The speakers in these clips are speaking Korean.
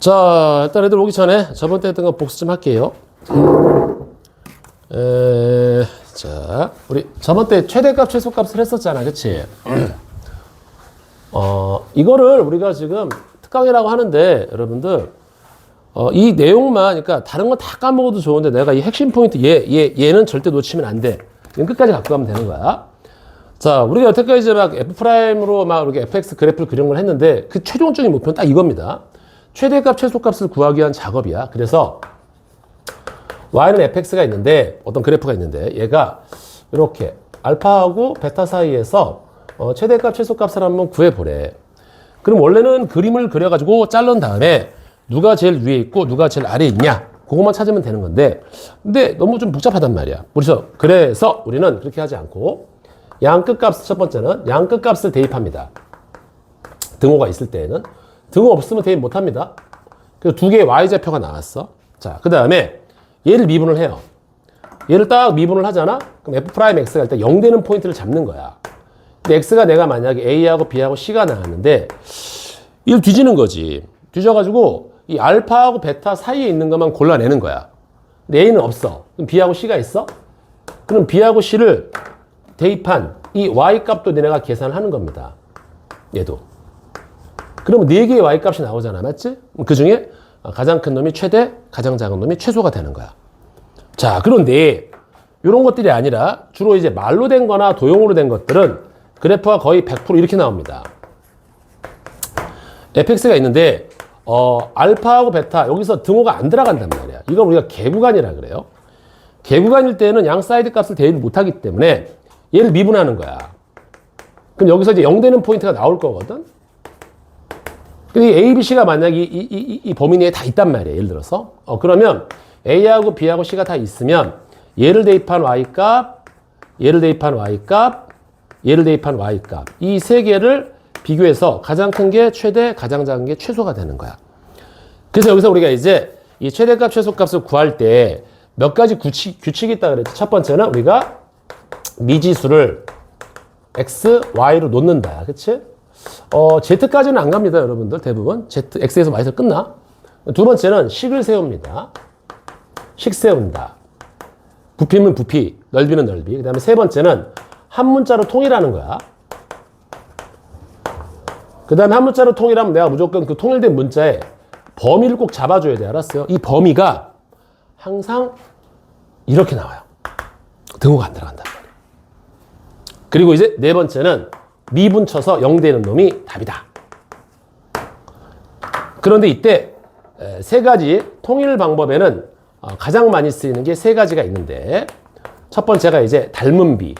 자, 일단 애들 오기 전에 저번 때 했던 거 복수 좀 할게요. 자, 우리 저번 때 최대값, 최소값을 했었잖아. 그치? 이거를 우리가 지금 특강이라고 하는데, 여러분들, 이 내용만, 그러니까 다른 건 다 까먹어도 좋은데, 내가 이 핵심 포인트, 얘는 절대 놓치면 안 돼. 이건 끝까지 갖고 가면 되는 거야. 자, 우리가 여태까지 이제 막 F'으로 막 이렇게 fx 그래프를 그린 걸 했는데, 그 최종적인 목표는 딱 이겁니다. 최대값, 최소값을 구하기 위한 작업이야. 그래서, y는 fx가 있는데, 어떤 그래프가 있는데, 얘가 이렇게 알파하고 베타 사이에서 최대값, 최소값을 한번 구해보래. 그럼 원래는 그림을 그려가지고 자른 다음에 누가 제일 위에 있고 누가 제일 아래에 있냐, 그것만 찾으면 되는 건데, 근데 너무 좀 복잡하단 말이야. 그래서 우리는 그렇게 하지 않고 양 끝값, 첫 번째는 양 끝값을 대입합니다. 등호가 있을 때에는. 등호 없으면 대입 못합니다. 그래서 두 개의 y좌표가 나왔어. 자, 그 다음에 얘를 미분을 해요. 얘를 딱 미분을 하잖아? 그럼 f'x가 일단 0 되는 포인트를 잡는 거야. 근데 x가 내가 만약에 a하고 b하고 c가 나왔는데 이걸 뒤지는 거지. 뒤져가지고 이 알파하고 베타 사이에 있는 것만 골라내는 거야. 근데 a는 없어. 그럼 b하고 c가 있어? 그럼 b하고 c를 대입한 이 y 값도 너네가 계산하는 겁니다. 얘도. 그러면 4개의 y 값이 나오잖아. 맞지? 그 중에 가장 큰 놈이 최대, 가장 작은 놈이 최소가 되는 거야. 자, 그런데 이런 것들이 아니라 주로 이제 말로 된 거나 도형으로 된 것들은 그래프가 거의 100% 이렇게 나옵니다. fx가 있는데 알파하고 베타 여기서 등호가 안 들어간단 말이야. 이건 우리가 개구간이라 그래요. 개구간일 때는 양 사이드 값을 대입을 못하기 때문에 얘를 미분하는 거야. 그럼 여기서 이제 0 되는 포인트가 나올 거거든. 근데 A, B, C가 만약에 이 범위 내에 다 있단 말이에요. 예를 들어서. 그러면 A하고 B하고 C가 다 있으면 얘를 대입한 Y값, 얘를 대입한 Y값, 얘를 대입한 Y값. 이 세 개를 비교해서 가장 큰 게 최대, 가장 작은 게 최소가 되는 거야. 그래서 여기서 우리가 이제 이 최대값, 최소값을 구할 때 몇 가지 규칙이 있다 그랬죠. 첫 번째는 우리가 미지수를 X, Y로 놓는다. 그치? Z까지는 안 갑니다, 여러분들. 대부분. X에서 Y에서 끝나. 두 번째는 식을 세웁니다. 식 세운다. 부피면 부피, 넓이는 넓이. 그 다음에 세 번째는 한 문자로 통일하는 거야. 그 다음에 한 문자로 통일하면 내가 무조건 그 통일된 문자에 범위를 꼭 잡아줘야 돼. 알았어요? 이 범위가 항상 이렇게 나와요. 등호가 안 들어간단 말이야. 그리고 이제 네 번째는 미분 쳐서 0 되는 놈이 답이다. 그런데 이때 세 가지 통일 방법에는 가장 많이 쓰이는 게 세 가지가 있는데, 첫 번째가 이제 닮은 비,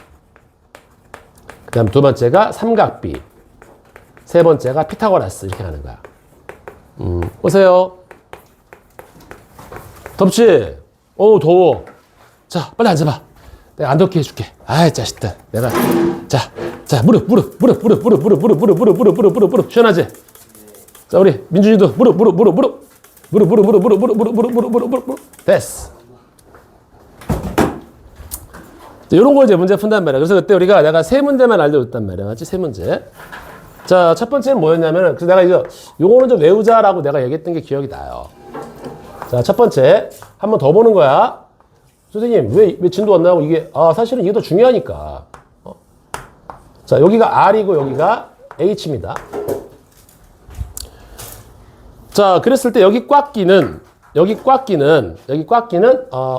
그 다음 두 번째가 삼각비, 세 번째가 피타고라스. 이렇게 하는 거야. 오세요. 덥지? 더워. 자, 빨리 앉아봐. 내가 안 덥게 해줄게. 아이, 자식들. 내가. 자, 무릎. 시원하지? 자, 우리 민준이도 무릎. 됐어. 이런 걸 이제 문제 푼단 말이야. 그래서 그때 우리가 내가 세 문제만 알려줬단 말이야. 맞지? 세 문제. 자, 첫 번째는 뭐였냐면, 그래서 내가 이제 요거는 좀 외우자라고 내가 얘기했던 게 기억이 나요. 자, 첫 번째. 한 번 더 보는 거야. 선생님, 왜 진도 안 나오고 이게, 사실은 이게 더 중요하니까. 자, 여기가 R이고 여기가 H입니다. 자, 그랬을 때 여기 꽉 끼는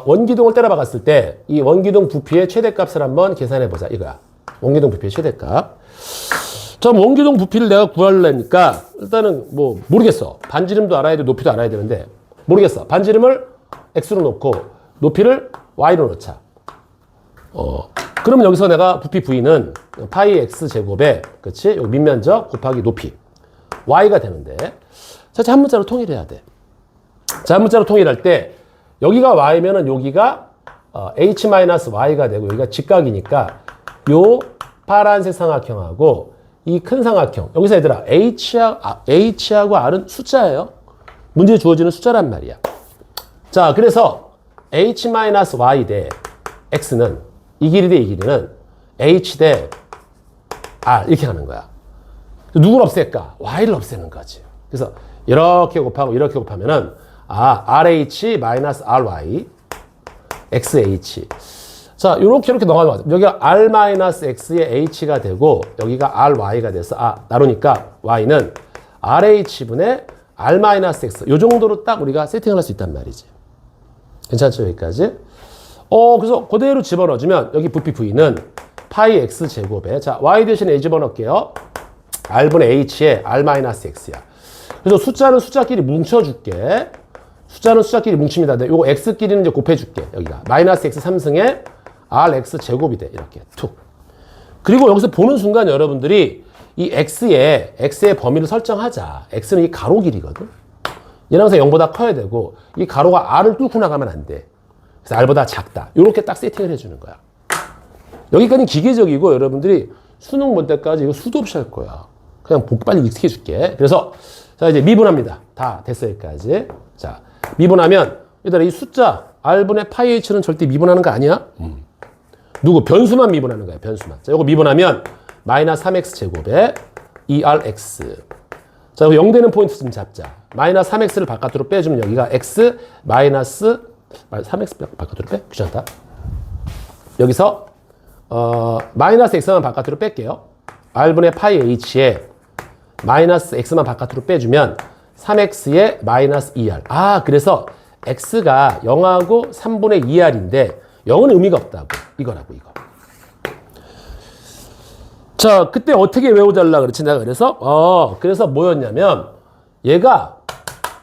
원기둥을 때려 박았을 때 이 원기둥 부피의 최대값을 한번 계산해 보자. 이거야. 원기둥 부피의 최대값. 자, 원기둥 부피를 내가 구하려니까 일단은 뭐 모르겠어. 반지름도 알아야 돼, 높이도 알아야 되는데 모르겠어. 반지름을 X로 놓고 높이를 Y로 놓자. 그러면 여기서 내가 부피 V는 파이 X 제곱에, 그치? 요 밑면적 곱하기 높이. Y가 되는데. 자, 한 문자로 통일해야 돼. 자, 한 문자로 통일할 때, 여기가 Y면은 여기가 H-Y가 되고, 여기가 직각이니까, 요 파란색 삼각형하고, 이 큰 삼각형. 여기서 얘들아, H하고 R은 숫자예요. 문제에 주어지는 숫자란 말이야. 자, 그래서 H-Y 대 X는 이 길이 대 이 길이는 H 대 R 이렇게 하는 거야. 누굴 없앨까? Y를 없애는 거지. 그래서 이렇게 곱하고 이렇게 곱하면은 RH 마이너스 RY XH. 자, 이렇게 넘어가면 여기가 R 마이너스 X의 H가 되고 여기가 RY가 돼서 나누니까 Y는 RH분의 R 마이너스 X. 요 정도로 딱 우리가 세팅을 할 수 있단 말이지. 괜찮죠, 여기까지? 그래서 그대로 집어넣어주면 여기 부피 V는 파이 X 제곱에 자, Y 대신에 A 집어넣을게요. R분의 H에 R 마이너스 X야. 그래서 숫자는 숫자끼리 뭉쳐줄게. 숫자는 숫자끼리 뭉칩니다. 요거 X끼리는 이제 곱해줄게. 여기가 마이너스 X 3승에 RX 제곱이 돼. 이렇게 툭. 그리고 여기서 보는 순간 여러분들이 이 X의 범위를 설정하자. X는 이 가로 길이거든. 얘는 항상 0보다 커야 되고 이 가로가 R을 뚫고 나가면 안 돼. 그래서 R보다 작다. 요렇게 딱 세팅을 해주는 거야. 여기까지는 기계적이고 여러분들이 수능 볼 때까지 이거 수도 없이 할 거야. 그냥 빨리 익숙해줄게. 그래서 자 이제 미분합니다. 다 됐어 여기까지. 자 미분하면 얘들아 이 숫자 R분의 파이 H는 절대 미분하는 거 아니야? 누구? 변수만 미분하는 거야. 변수만. 자 요거 미분하면 마이너스 3x 제곱에 2rx. 자 이거 0 되는 포인트 좀 잡자. 마이너스 3x를 바깥으로 빼주면 여기가 x 마이너스 3x 바깥으로 빼? 귀찮다. 여기서 마이너스 x만 바깥으로 뺄게요. r분의 파이 h에 마이너스 x만 바깥으로 빼주면 3x에 마이너스 2r. 그래서 x가 0하고 3분의 2r인데 0은 의미가 없다고. 이거라고 이거. 자 그때 어떻게 외워달라 그랬지 내가. 그래서 뭐였냐면 얘가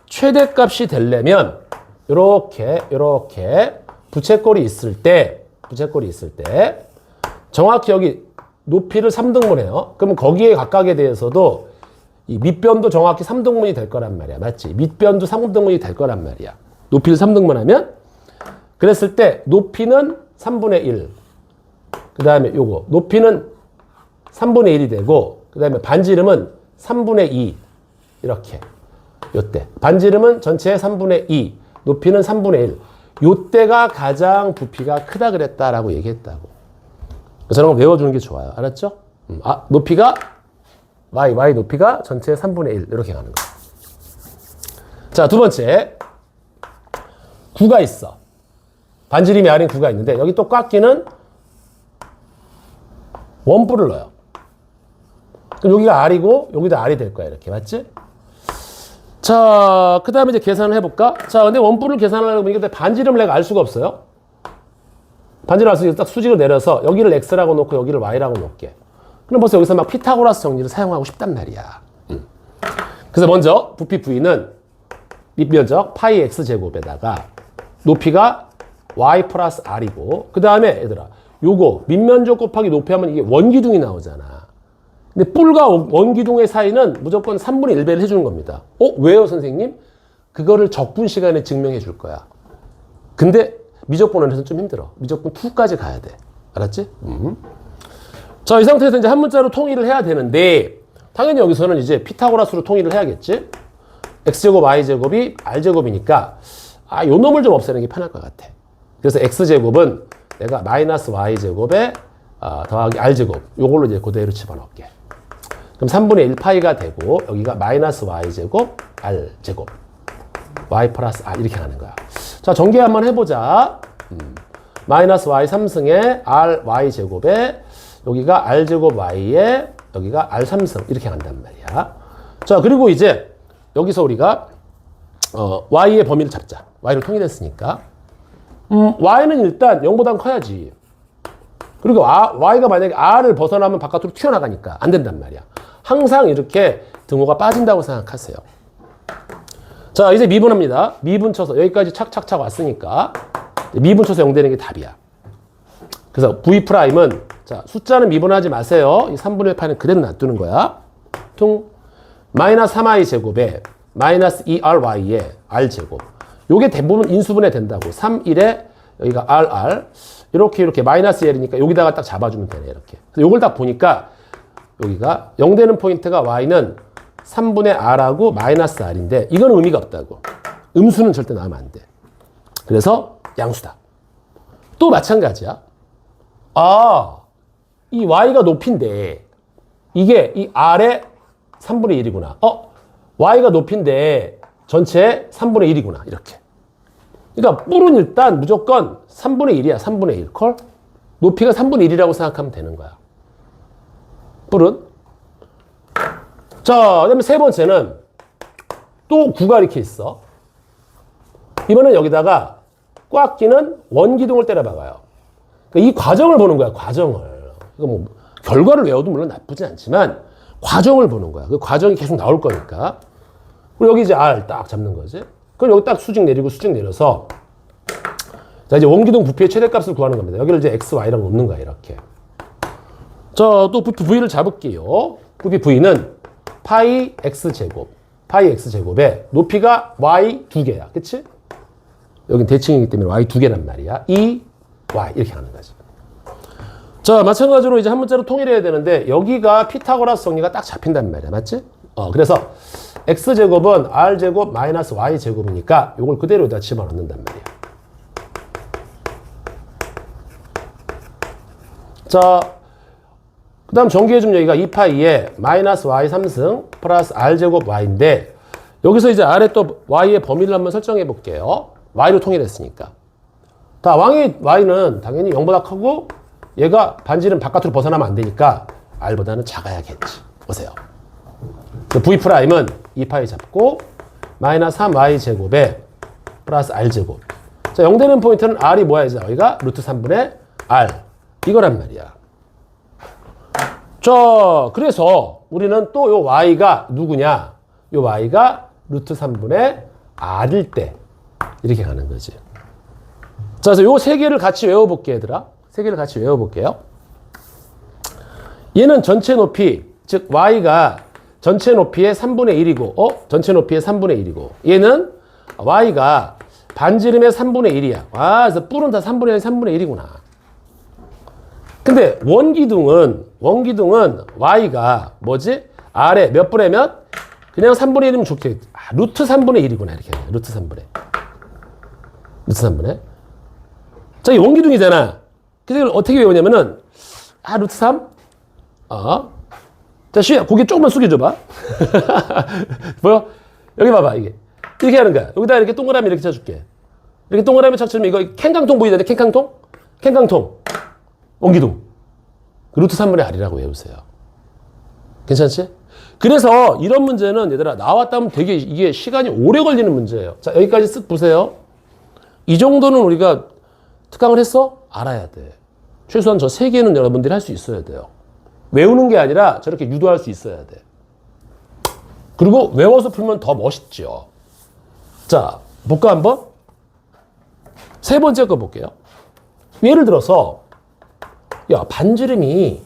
최대값이 되려면 요렇게 부채꼴이 있을 때 정확히 여기 높이를 3등분해요. 그러면 거기에 각각에 대해서도 이 밑변도 정확히 3등분이 될 거란 말이야. 맞지? 밑변도 3등분이 될 거란 말이야. 높이를 3등분하면 그랬을 때 높이는 3분의 1. 그 다음에 요거 높이는 3분의 1이 되고 그 다음에 반지름은 3분의 2. 이렇게 요때 반지름은 전체의 3분의 2. 높이는 3분의 1. 요때가 가장 부피가 크다 그랬다라고 얘기했다고. 저런 거 외워주는 게 좋아요. 알았죠? 높이가 y 높이가 전체의 3분의 1 이렇게 가는 거. 자, 두 번째 9가 있어. 반지름이 R인 9가 있는데 여기 또 꽉 끼는 원뿔을 넣어요. 그럼 여기가 R이고 여기도 R이 될 거야. 이렇게 맞지? 자, 그 다음에 이제 계산을 해볼까? 자, 근데 원뿔을 계산하려고 보니까 반지름을 내가 알 수가 없어요. 반지름 알 수 있어. 딱 수직을 내려서 여기를 X라고 놓고 여기를 Y라고 놓을게. 그럼 벌써 여기서 막 피타고라스 정리를 사용하고 싶단 말이야. 그래서 먼저 부피 V는 밑면적 파이 X 제곱에다가 높이가 Y 플러스 R이고 그 다음에 얘들아 요거 밑면적 곱하기 높이 하면 이게 원기둥이 나오잖아. 근데 뿔과 원기둥의 사이는 무조건 3분의 1배를 해주는 겁니다. 왜요 선생님? 그거를 적분 시간에 증명해 줄 거야. 근데 미적분원에서는 좀 힘들어. 미적분 2까지 가야 돼. 알았지? 자, 이 상태에서 이제 한 문자로 통일을 해야 되는데 당연히 여기서는 이제 피타고라스로 통일을 해야겠지? x제곱 y제곱이 r제곱이니까 요 놈을 좀 없애는 게 편할 것 같아. 그래서 x제곱은 내가 마이너스 y제곱에 더하기 r제곱 요걸로 이제 그대로 집어넣을게. 그럼 3분의 1파이가 되고 여기가 마이너스 y제곱 r제곱 y 플러스 r 이렇게 가는 거야. 자, 전개 한번 해보자. 마이너스 y 3승에 r y제곱에 여기가 r제곱 y에 여기가 r 3승 이렇게 간단 말이야. 자, 그리고 이제 여기서 우리가 y의 범위를 잡자. y를 통일했으니까 y는 일단 0보단 커야지. 그리고 y가 만약에 r을 벗어나면 바깥으로 튀어나가니까 안 된단 말이야. 항상 이렇게 등호가 빠진다고 생각하세요. 자, 이제 미분합니다. 미분 쳐서 여기까지 착착착 왔으니까 미분 쳐서 0 되는 게 답이야. 그래서 V'은 자, 숫자는 미분하지 마세요. 이 3분의 8은 그대로 놔두는 거야. 마이너스 3i 제곱에 마이너스 2ry에 r제곱. 요게 대부분 인수분해 된다고. 3, 1에 여기가 rr. 이렇게 마이너스 1이니까 여기다가 딱 잡아주면 되네. 이렇게. 그래서 요걸 딱 보니까 여기가 0 되는 포인트가 y는 3분의 r하고 마이너스 r인데 이건 의미가 없다고. 음수는 절대 나오면 안 돼. 그래서 양수다. 또 마찬가지야. 이 y가 높이인데 이게 이 r의 3분의 1이구나. y가 높이인데 전체 3분의 1이구나. 이렇게. 그러니까 뿔은 일단 무조건 3분의 1이야. 3분의 1. 컬? 높이가 3분의 1이라고 생각하면 되는 거야. 뿔은. 자, 그 다음에 세 번째는 또 9가 이렇게 있어. 이번엔 여기다가 꽉 끼는 원기둥을 때려 박아요. 그러니까 이 과정을 보는 거야. 과정을. 이거 뭐 결과를 외워도 물론 나쁘지 않지만 과정을 보는 거야. 그 과정이 계속 나올 거니까. 그리고 여기 이제 R 딱 잡는 거지. 그럼 여기 딱 수직 내리고 수직 내려서 자, 이제 원기둥 부피의 최대값을 구하는 겁니다. 여기를 이제 x, y라고 놓는 거야. 이렇게. 자, 또 부피 v를 잡을게요. 부피 v는 파이 x제곱. 파이 x제곱에 높이가 y 2개야. 그치? 여긴 대칭이기 때문에 y 2개란 말이야. y 이렇게 하는 거지. 자, 마찬가지로 이제 한 문자로 통일해야 되는데 여기가 피타고라스 정리가 딱 잡힌단 말이야. 맞지? 그래서 x제곱은 r제곱 마이너스 y제곱이니까 이걸 그대로 다 집어넣는단 말이야. 자, 그 다음 정리해준 여기가 2파이에 마이너스 y 3승 플러스 r제곱 y인데 여기서 이제 아래 또 y의 범위를 한번 설정해 볼게요. y로 통일했으니까. 다 왕의 y는 당연히 0보다 크고 얘가 반지름 바깥으로 벗어나면 안 되니까 r보다는 작아야겠지. 보세요. v'은 2파이 잡고 마이너스 3y 제곱에 플러스 r제곱. 자, 0 되는 포인트는 r이 뭐야? 이제 여기가 루트 3분의 r. 이거란 말이야. 자, 그래서 우리는 또 요 y가 누구냐? 요 y가 루트 3분의 r일 때 이렇게 가는 거지. 자, 그래서 요 세 개를 같이 외워볼게, 얘들아. 세 개를 같이 외워볼게요. 얘는 전체 높이, 즉 y가 전체 높이의 3분의 1이고, 전체 높이의 3분의 1이고, 얘는 y가 반지름의 3분의 1이야. 그래서 뿔은 다 3분의 1, 3분의 1이구나. 근데 원기둥은 y가 뭐지? 아래 몇 분의 몇? 그냥 3분의 1이면 좋겠지. 루트 3분의 1이구나. 이렇게. 루트 3분의. 루트 3분의. 자, 이 원기둥이잖아. 그래서 이걸 어떻게 외우냐면은, 루트 3? 자, 시우야, 고개 조금만 숙여줘봐. 보여? 여기 봐봐, 이게. 이렇게 하는 거야. 여기다 이렇게 동그라미 이렇게 쳐줄게. 이렇게 동그라미 쳐주면 이거 캔깡통 보이는데, 캔깡통? 캔깡통. 원기둥. 루트 3분의 r이라고 외우세요. 괜찮지? 그래서 이런 문제는 얘들아, 나왔다면 되게 이게 시간이 오래 걸리는 문제예요. 자, 여기까지 쓱 보세요. 이 정도는 우리가 특강을 했어? 알아야 돼. 최소한 저 세 개는 여러분들이 할 수 있어야 돼요. 외우는 게 아니라 저렇게 유도할 수 있어야 돼. 그리고 외워서 풀면 더 멋있죠. 자, 볼까 한번? 세 번째 거 볼게요. 예를 들어서 야, 반지름이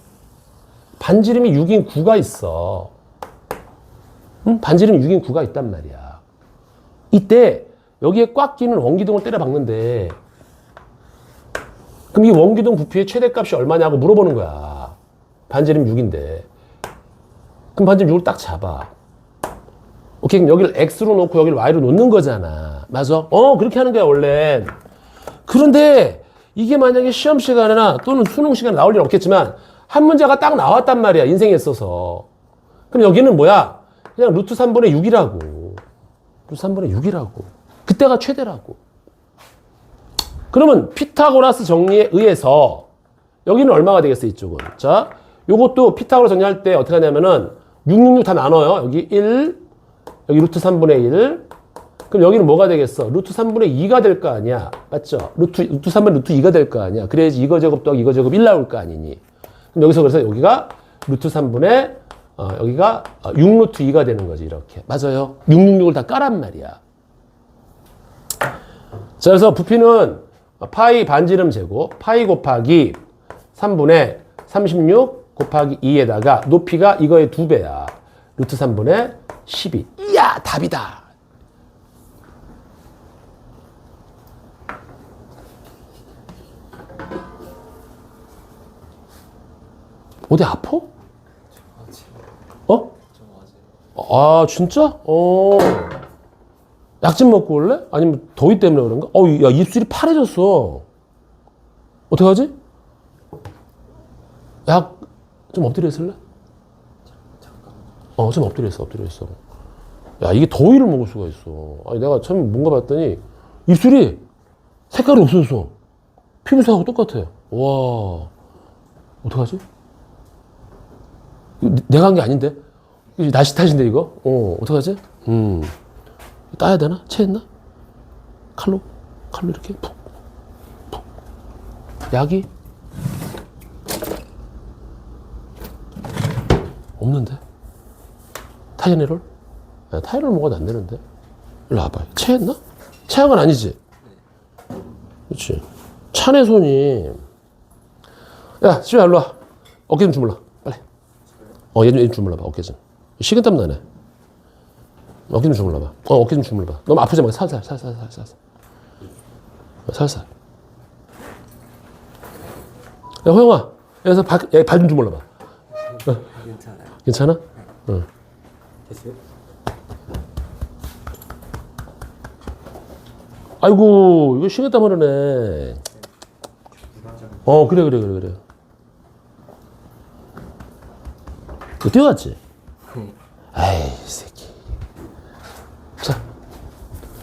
6인 9가 있어. 응? 반지름이 6인 9가 있단 말이야. 이때 여기에 꽉 끼는 원기둥을 때려 박는데 그럼 이 원기둥 부피의 최대값이 얼마냐고 물어보는 거야. 반지름 6인데. 그럼 반지름 6을 딱 잡아. 오케이, 그럼 여기를 x로 놓고 여기를 y로 놓는 거잖아. 맞아? 그렇게 하는 거야, 원래. 그런데 이게 만약에 시험 시간이나 또는 수능 시간에 나올 일은 없겠지만 한 문제가 딱 나왔단 말이야, 인생에 있어서. 그럼 여기는 뭐야? 그냥 루트 3분의 6이라고. 루트 3분의 6이라고. 그때가 최대라고. 그러면 피타고라스 정리에 의해서 여기는 얼마가 되겠어, 이쪽은? 자, 요것도 피타고라스 정리할 때 어떻게 하냐면은 666 다 나눠요. 여기 1, 여기 루트 3분의 1. 그럼 여기는 뭐가 되겠어? 루트 3분의 2가 될 거 아니야. 맞죠? 루트 3분의 루트 2가 될 거 아니야. 그래야지 이거 제곱 더하기 이거 제곱 1 나올 거 아니니. 그럼 여기서 그래서 여기가 루트 3분의 여기가 6루트 2가 되는 거지, 이렇게. 맞아요. 666을 다 까란 말이야. 자, 그래서 부피는 파이 반지름 제곱, 파이 곱하기 3분의 36 곱하기 2에다가 높이가 이거의 2배야. 루트 3분의 12. 이야, 답이다. 어디 아파? 아, 진짜? 약 좀 먹고 올래? 아니면 더위 때문에 그런가? 야, 입술이 파래졌어. 어떡하지? 약 좀 엎드려 있을래? 좀 엎드려 있어. 야, 이게 더위를 먹을 수가 있어. 아니, 내가 처음 뭔가 봤더니 입술이 색깔이 없어졌어. 피부색하고 똑같아. 와, 어떡하지? 내가 한 게 아닌데? 날씨 탓인데, 이거? 어떡하지? 따야 되나? 체했나? 칼로 이렇게 푹. 약이? 없는데? 타이레놀? 타이레놀 먹어도 안 되는데? 일로 와봐. 체했나? 체한 건 아니지? 그렇지. 찬의 손이. 야, 지우야, 일로 와. 어깨 좀 주물러. 빨리. 얘 좀 주물러봐, 어깨 좀. 식은땀 나네. 어깨 좀 주물러봐. 어깨 좀 주물러봐. 너무 아프지 마. 살살. 살살. 야, 호영아. 여기서 발 좀 주물러봐. 괜찮아요. 괜찮아? 응. 됐어요? 아이고, 이거 식은땀 흐르네. 그래. 너 뛰어갔지? 에이, 이 새끼. 자,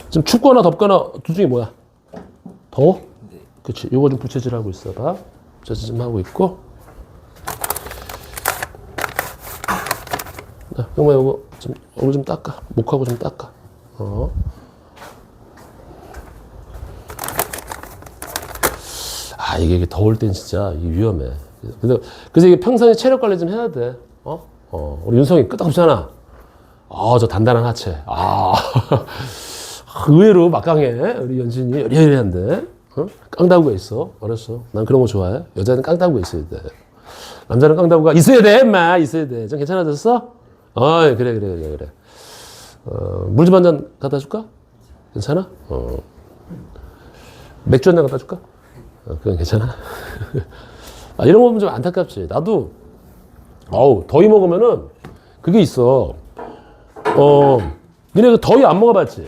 지금 춥거나 덥거나 둘 중에 뭐야? 더워? 네. 그치. 요거 좀 부채질하고 있어봐. 부채질 좀 하고 있고. 자, 형아, 요거 좀, 얼굴 좀 닦아. 목하고 좀 닦아. 이게 더울 땐 진짜 이게 위험해. 그래서 이게 평소에 체력 관리 좀 해야 돼. 우리 윤성이 끄떡없잖아. 저 단단한 하체. 의외로 막강해. 우리 연진이 여리여리한데. 깡다구가 있어. 알았어. 난 그런 거 좋아해. 여자는 깡다구가 있어야 돼. 남자는 깡다구가 있어야 돼, 인마. 있어야 돼. 좀 괜찮아졌어? 그래. 물 좀 한 잔 갖다 줄까? 괜찮아? 맥주 한 잔 갖다 줄까? 그건 괜찮아? 이런 거 보면 좀 안타깝지. 나도, 더위 먹으면은, 그게 있어. 니네 그 더위 안 먹어봤지?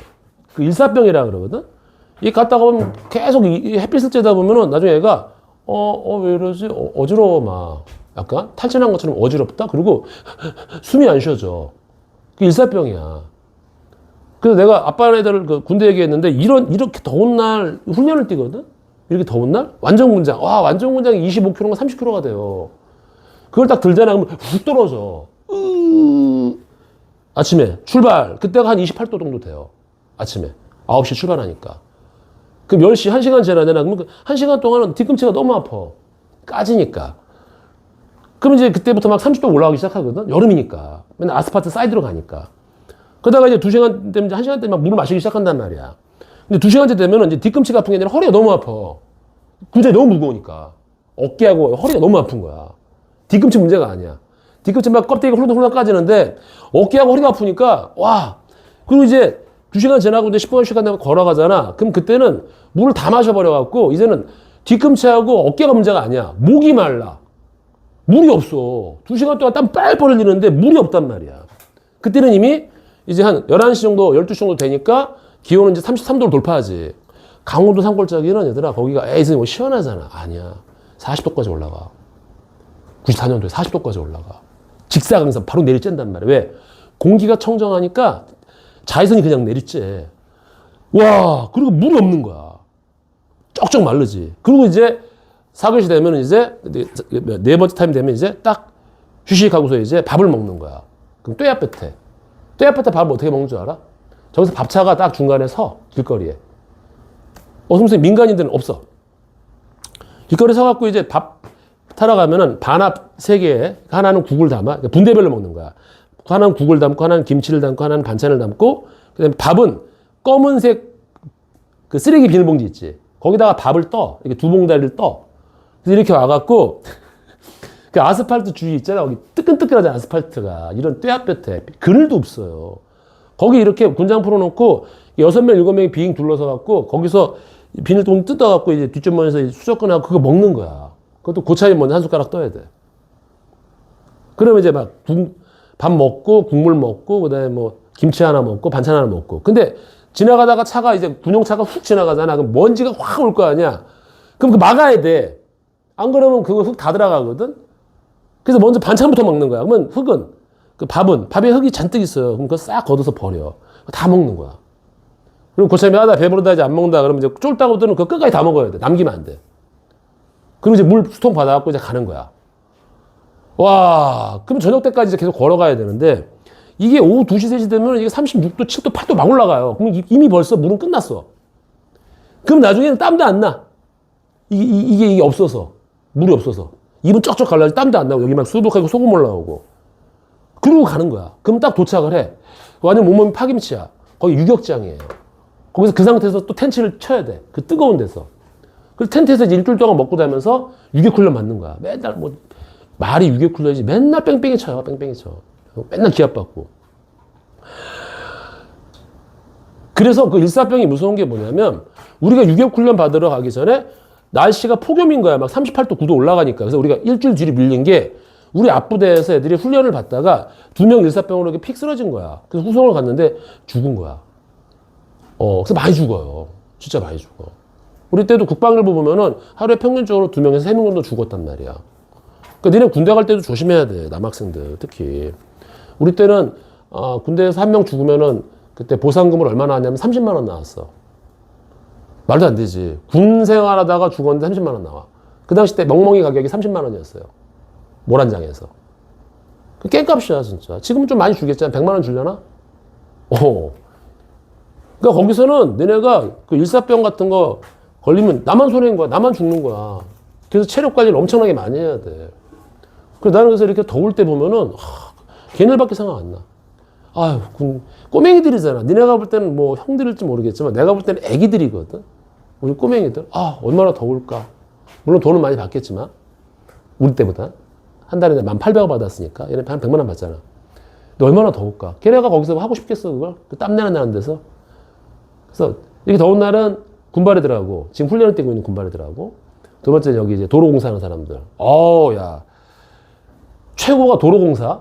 그 일사병이라 그러거든? 이 갔다가 보면 계속 이 햇빛을 쬐다 보면은 나중에 얘가, 왜 이러지? 어지러워, 막. 약간 탈진한 것처럼 어지럽다? 그리고 숨이 안 쉬어져. 그 일사병이야. 그래서 내가 아빠 애들 그 군대 얘기했는데 이렇게 더운 날 훈련을 뛰거든? 이렇게 더운 날? 완전 군장. 완전 군장이 25kg가 30kg가 돼요. 그걸 딱 들잖아. 그러면 훅 떨어져. 아침에 출발. 그때가 한 28도 정도 돼요. 아침에. 9시 출발하니까. 그럼 10시, 1시간 지나잖아. 그러면 1시간 동안은 뒤꿈치가 너무 아파. 까지니까. 그럼 이제 그때부터 막 30도 올라가기 시작하거든? 여름이니까. 맨날 아스팔트 사이드로 가니까. 그러다가 이제 2시간 되면, 1시간 되면 막 물을 마시기 시작한단 말이야. 근데 2시간째 되면 이제 뒤꿈치가 아픈 게 아니라 허리가 너무 아파. 군장이 너무 무거우니까. 어깨하고 허리가 너무 아픈 거야. 뒤꿈치 문제가 아니야. 뒤꿈치 막 껍데기가 홀랑홀랑 까지는데 어깨하고 허리가 아프니까 그리고 이제 2시간 지나고 이제 10분간 되면 걸어가잖아. 그럼 그때는 물을 다 마셔버려갖고 이제는 뒤꿈치하고 어깨가 문제가 아니야. 목이 말라. 물이 없어. 2시간 동안 땀 빨빨 흘리는데 물이 없단 말이야. 그때는 이미 이제 한 11시 정도, 12시 정도 되니까 기온은 이제 33도를 돌파하지. 강원도 산골짜기는 얘들아, 거기가 에이, 뭐 시원하잖아. 아니야. 40도까지 올라가. 94년도에 40도까지 올라가. 직사광선 바로 내리쬐단 말이야. 왜? 공기가 청정하니까 자외선이 그냥 내리쬐. 와, 그리고 물이 없는 거야. 쩍쩍 마르지. 그리고 이제 사교시 되면 이제 네 번째 타임 되면 이제 딱 휴식하고서 이제 밥을 먹는 거야. 그럼 뙤약볕에. 뙤약볕에 밥을 어떻게 먹는 줄 알아? 저기서 밥차가 딱 중간에 서, 길거리에. 무슨 민간인들은 없어. 길거리에 서갖고 이제 밥 타러 가면은 반합 3개에 하나는 국을 담아. 그러니까 분대별로 먹는 거야. 하나는 국을 담고, 하나는 김치를 담고, 하나는 반찬을 담고, 그 다음에 밥은 검은색 그 쓰레기 비닐봉지 있지. 거기다가 밥을 떠. 이렇게 2봉다리를 떠. 그래서 이렇게 와갖고, 그 아스팔트 주위 있잖아. 거기 뜨끈뜨끈하잖아, 아스팔트가. 이런 뙤약볕에. 그늘도 없어요. 거기 이렇게 군장 풀어놓고 6명, 7명이 비행 둘러서 갖고 거기서 비닐통 뜯어갖고 이제 뒷주머니에서 수저권하고 그거 먹는 거야. 그것도 고차에 먼저 한 숟가락 떠야 돼. 그러면 이제 막 밥 먹고 국물 먹고 그다음에 뭐 김치 하나 먹고 반찬 하나 먹고. 근데 지나가다가 차가 이제 군용차가 훅 지나가잖아. 그럼 먼지가 확 올 거 아니야. 그럼 그 막아야 돼. 안 그러면 그거 흙 다 들어가거든. 그래서 먼저 반찬부터 먹는 거야. 그러면 흙은 그 밥에 흙이 잔뜩 있어요. 그럼 그거 싹 걷어서 버려. 다 먹는 거야. 그리고 고참이 나 배부르다 이제 안 먹는다 그러면 이제 쫄다고들은 그거 끝까지 다 먹어야 돼. 남기면 안 돼. 그리고 이제 물 수통 받아갖고 이제 가는 거야. 와, 그럼 저녁 때까지 이제 계속 걸어가야 되는데 이게 오후 2시, 3시 되면 이게 36도, 7도, 8도 막 올라가요. 그럼 이미 벌써 물은 끝났어. 그럼 나중에는 땀도 안 나. 이게 없어서. 물이 없어서. 입은 쩍쩍 갈라지 땀도 안 나고 여기만 수북하고 소금 올라오고. 그러고 가는 거야. 그럼 딱 도착을 해. 완전 몸이 파김치야. 거기 유격장이에요. 거기서 그 상태에서 또 텐트를 쳐야 돼. 그 뜨거운 데서. 그래서 텐트에서 이제 일주일 동안 먹고 자면서 유격훈련 맞는 거야. 맨날 뭐 말이 유격훈련이지 맨날 뺑뺑이 쳐요. 뺑뺑이 쳐. 맨날 기합받고. 그래서 그 일사병이 무서운 게 뭐냐면 우리가 유격훈련 받으러 가기 전에 날씨가 폭염인 거야. 막 38도, 9도 올라가니까. 그래서 우리가 일주일 뒤로 밀린 게 우리 앞부대에서 애들이 훈련을 받다가 2명 일사병으로 이렇게 픽 쓰러진 거야. 그래서 후송을 갔는데 죽은 거야. 그래서 많이 죽어요. 진짜 많이 죽어. 우리 때도 국방일보 보면은 하루에 평균적으로 2명에서 3명 정도 죽었단 말이야. 그러니까 니네 군대 갈 때도 조심해야 돼. 남학생들 특히. 우리 때는 군대에서 1명 죽으면은 그때 보상금을 얼마나 하냐면 30만 원 나왔어. 말도 안 되지. 군 생활하다가 죽었는데 30만 원 나와. 그 당시 때 멍멍이 가격이 30만 원이었어요. 모란장에서. 그 깽값이야 진짜. 지금은 좀 많이 주겠잖아. 100만 원 주려나? 그러니까 거기서는 너네가 그 일사병 같은 거 걸리면 나만 손해인 거야. 나만 죽는 거야. 그래서 체력 관리를 엄청나게 많이 해야 돼. 그래서 나는 그래서 이렇게 더울 때 보면은 걔네들밖에 생각 안 나. 아유, 꼬맹이들이잖아. 니네가 볼 때는 뭐 형들일지 모르겠지만 내가 볼 때는 애기들이거든. 우리 꼬맹이들. 얼마나 더울까. 물론 돈은 많이 받겠지만 우리 때보다 한 달에 1,800원 받았으니까 얘네 한 100만 원 받잖아. 근데 얼마나 더울까. 걔네가 거기서 하고 싶겠어 그걸. 그 땀내는 나는 데서. 그래서 이렇게 더운 날은 군바레들하고 지금 훈련을 뛰고 있는 군바레들하고 두 번째는 여기 이제 도로공사하는 사람들. 야 최고가 도로공사.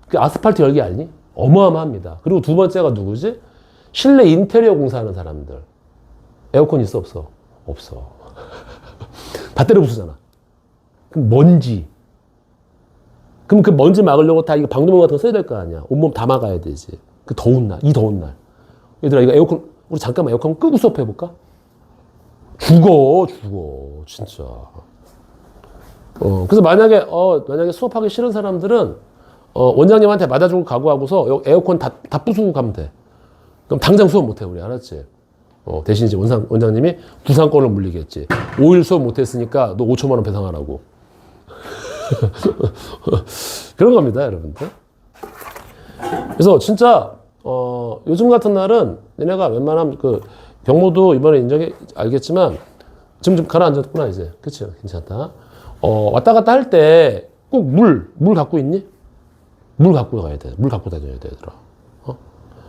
그 아스팔트 열기 알니? 어마어마합니다. 그리고 두 번째가 누구지? 실내 인테리어 공사하는 사람들. 에어컨 있어 없어? 없어. 다 때려 부수잖아. 그럼 먼지. 그럼 그 먼지 막으려고 다 이거 방독면 같은 거 써야 될 거 아니야. 온몸 다 막아야 되지. 그 더운 날, 이 더운 날. 얘들아 이거 에어컨 우리 잠깐만 에어컨 끄고 수업해볼까? 죽어 진짜. 그래서 만약에 수업하기 싫은 사람들은 원장님한테 맞아주고 각오하고서 에어컨 다 부수고 가면 돼. 그럼 당장 수업 못해 우리 알았지? 대신 이제 원장님이 부상권을 물리겠지. 5일 수업 못했으니까 너 5천만 원 배상하라고. 그런 겁니다 여러분들. 그래서 진짜 요즘 같은 날은 너네가 웬만하면 그 경모도 이번에 인정해 알겠지만 지금 좀 가라앉았구나 이제. 그치? 괜찮다. 왔다 갔다 할 때 꼭 물 갖고 있니? 물 갖고 가야 돼. 물 갖고 다녀야 돼 얘들아.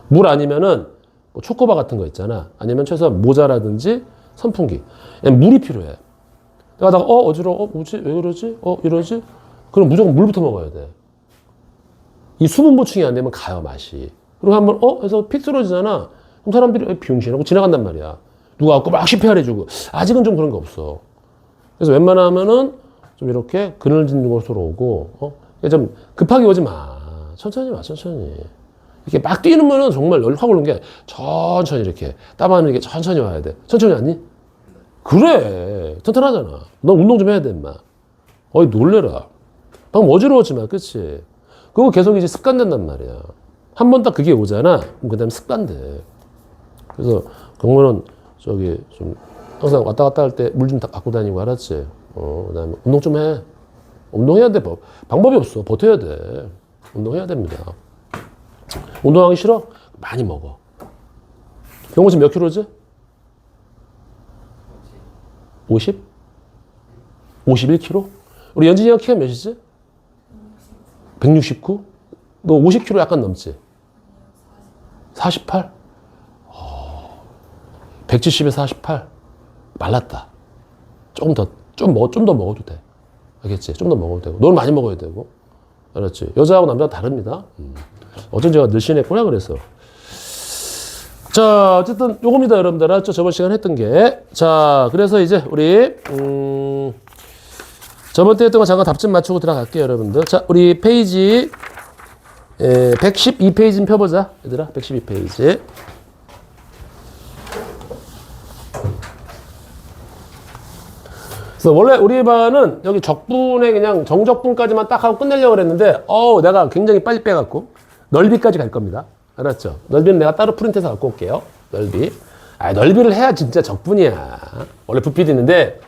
물 아니면은 뭐 초코바 같은 거 있잖아. 아니면 최소한 모자라든지 선풍기. 물이 필요해. 가다가 어지러워. 뭐지? 왜 그러지? 이러지? 그럼 무조건 물부터 먹어야 돼. 이 수분 보충이 안 되면 가요 맛이. 그리고 한번 해서 픽 쓰러지잖아. 그럼 사람들이 비용신하고 지나간단 말이야. 누가 갖고 막 CPR 해주고. 아직은 좀 그런 거 없어. 그래서 웬만하면은 좀 이렇게 그늘진 곳으로 오고 좀 급하게 오지 마. 천천히 와 천천히. 이렇게 막 뛰면은 정말 확 오는 게 천천히 이렇게 땀하는 게 천천히 와야 돼. 천천히 왔니? 그래 튼튼하잖아. 넌 운동 좀 해야 돼 임마. 놀래라. 방금 어지러웠지만 그치? 그거 계속 이제 습관된단 말이야. 한 번 딱 그게 오잖아. 그럼 그 다음에 습관돼. 그래서 경무는 저기 좀 항상 왔다 갔다 할 때 물 좀 갖고 다니고 알았지? 그 다음에 운동 좀 해. 운동해야 돼. 방법이 없어. 버텨야 돼. 운동해야 됩니다. 운동하기 싫어? 많이 먹어. 경무 지금 몇 킬로지? 50? 51kg? 우리 연진이가 키가 몇이지? 169? 너 50kg 약간 넘지? 48? 170에 48? 말랐다. 좀 더 먹어도 돼. 알겠지? 좀 더 먹어도 되고. 너는 많이 먹어야 되고. 알았지? 여자하고 남자가 다릅니다. 어쩐 제가 늘씬했구나 그래서. 자, 어쨌든 요겁니다, 여러분들. 알았죠? 저번 시간에 했던 게. 자, 그래서 이제 우리 저번 때 했던 거 잠깐 답 좀 맞추고 들어갈게요, 여러분들. 자, 우리 페이지 112페이지 펴보자. 얘들아, 112페이지. 그래서 원래 우리 반은 여기 적분에 그냥 정적분까지만 딱 하고 끝내려고 그랬는데, 내가 굉장히 빨리 빼갖고, 넓이까지 갈 겁니다. 알았죠? 넓이는 내가 따로 프린트해서 갖고 올게요. 넓이. 넓이를 해야 진짜 적분이야. 원래 부피도 있는데,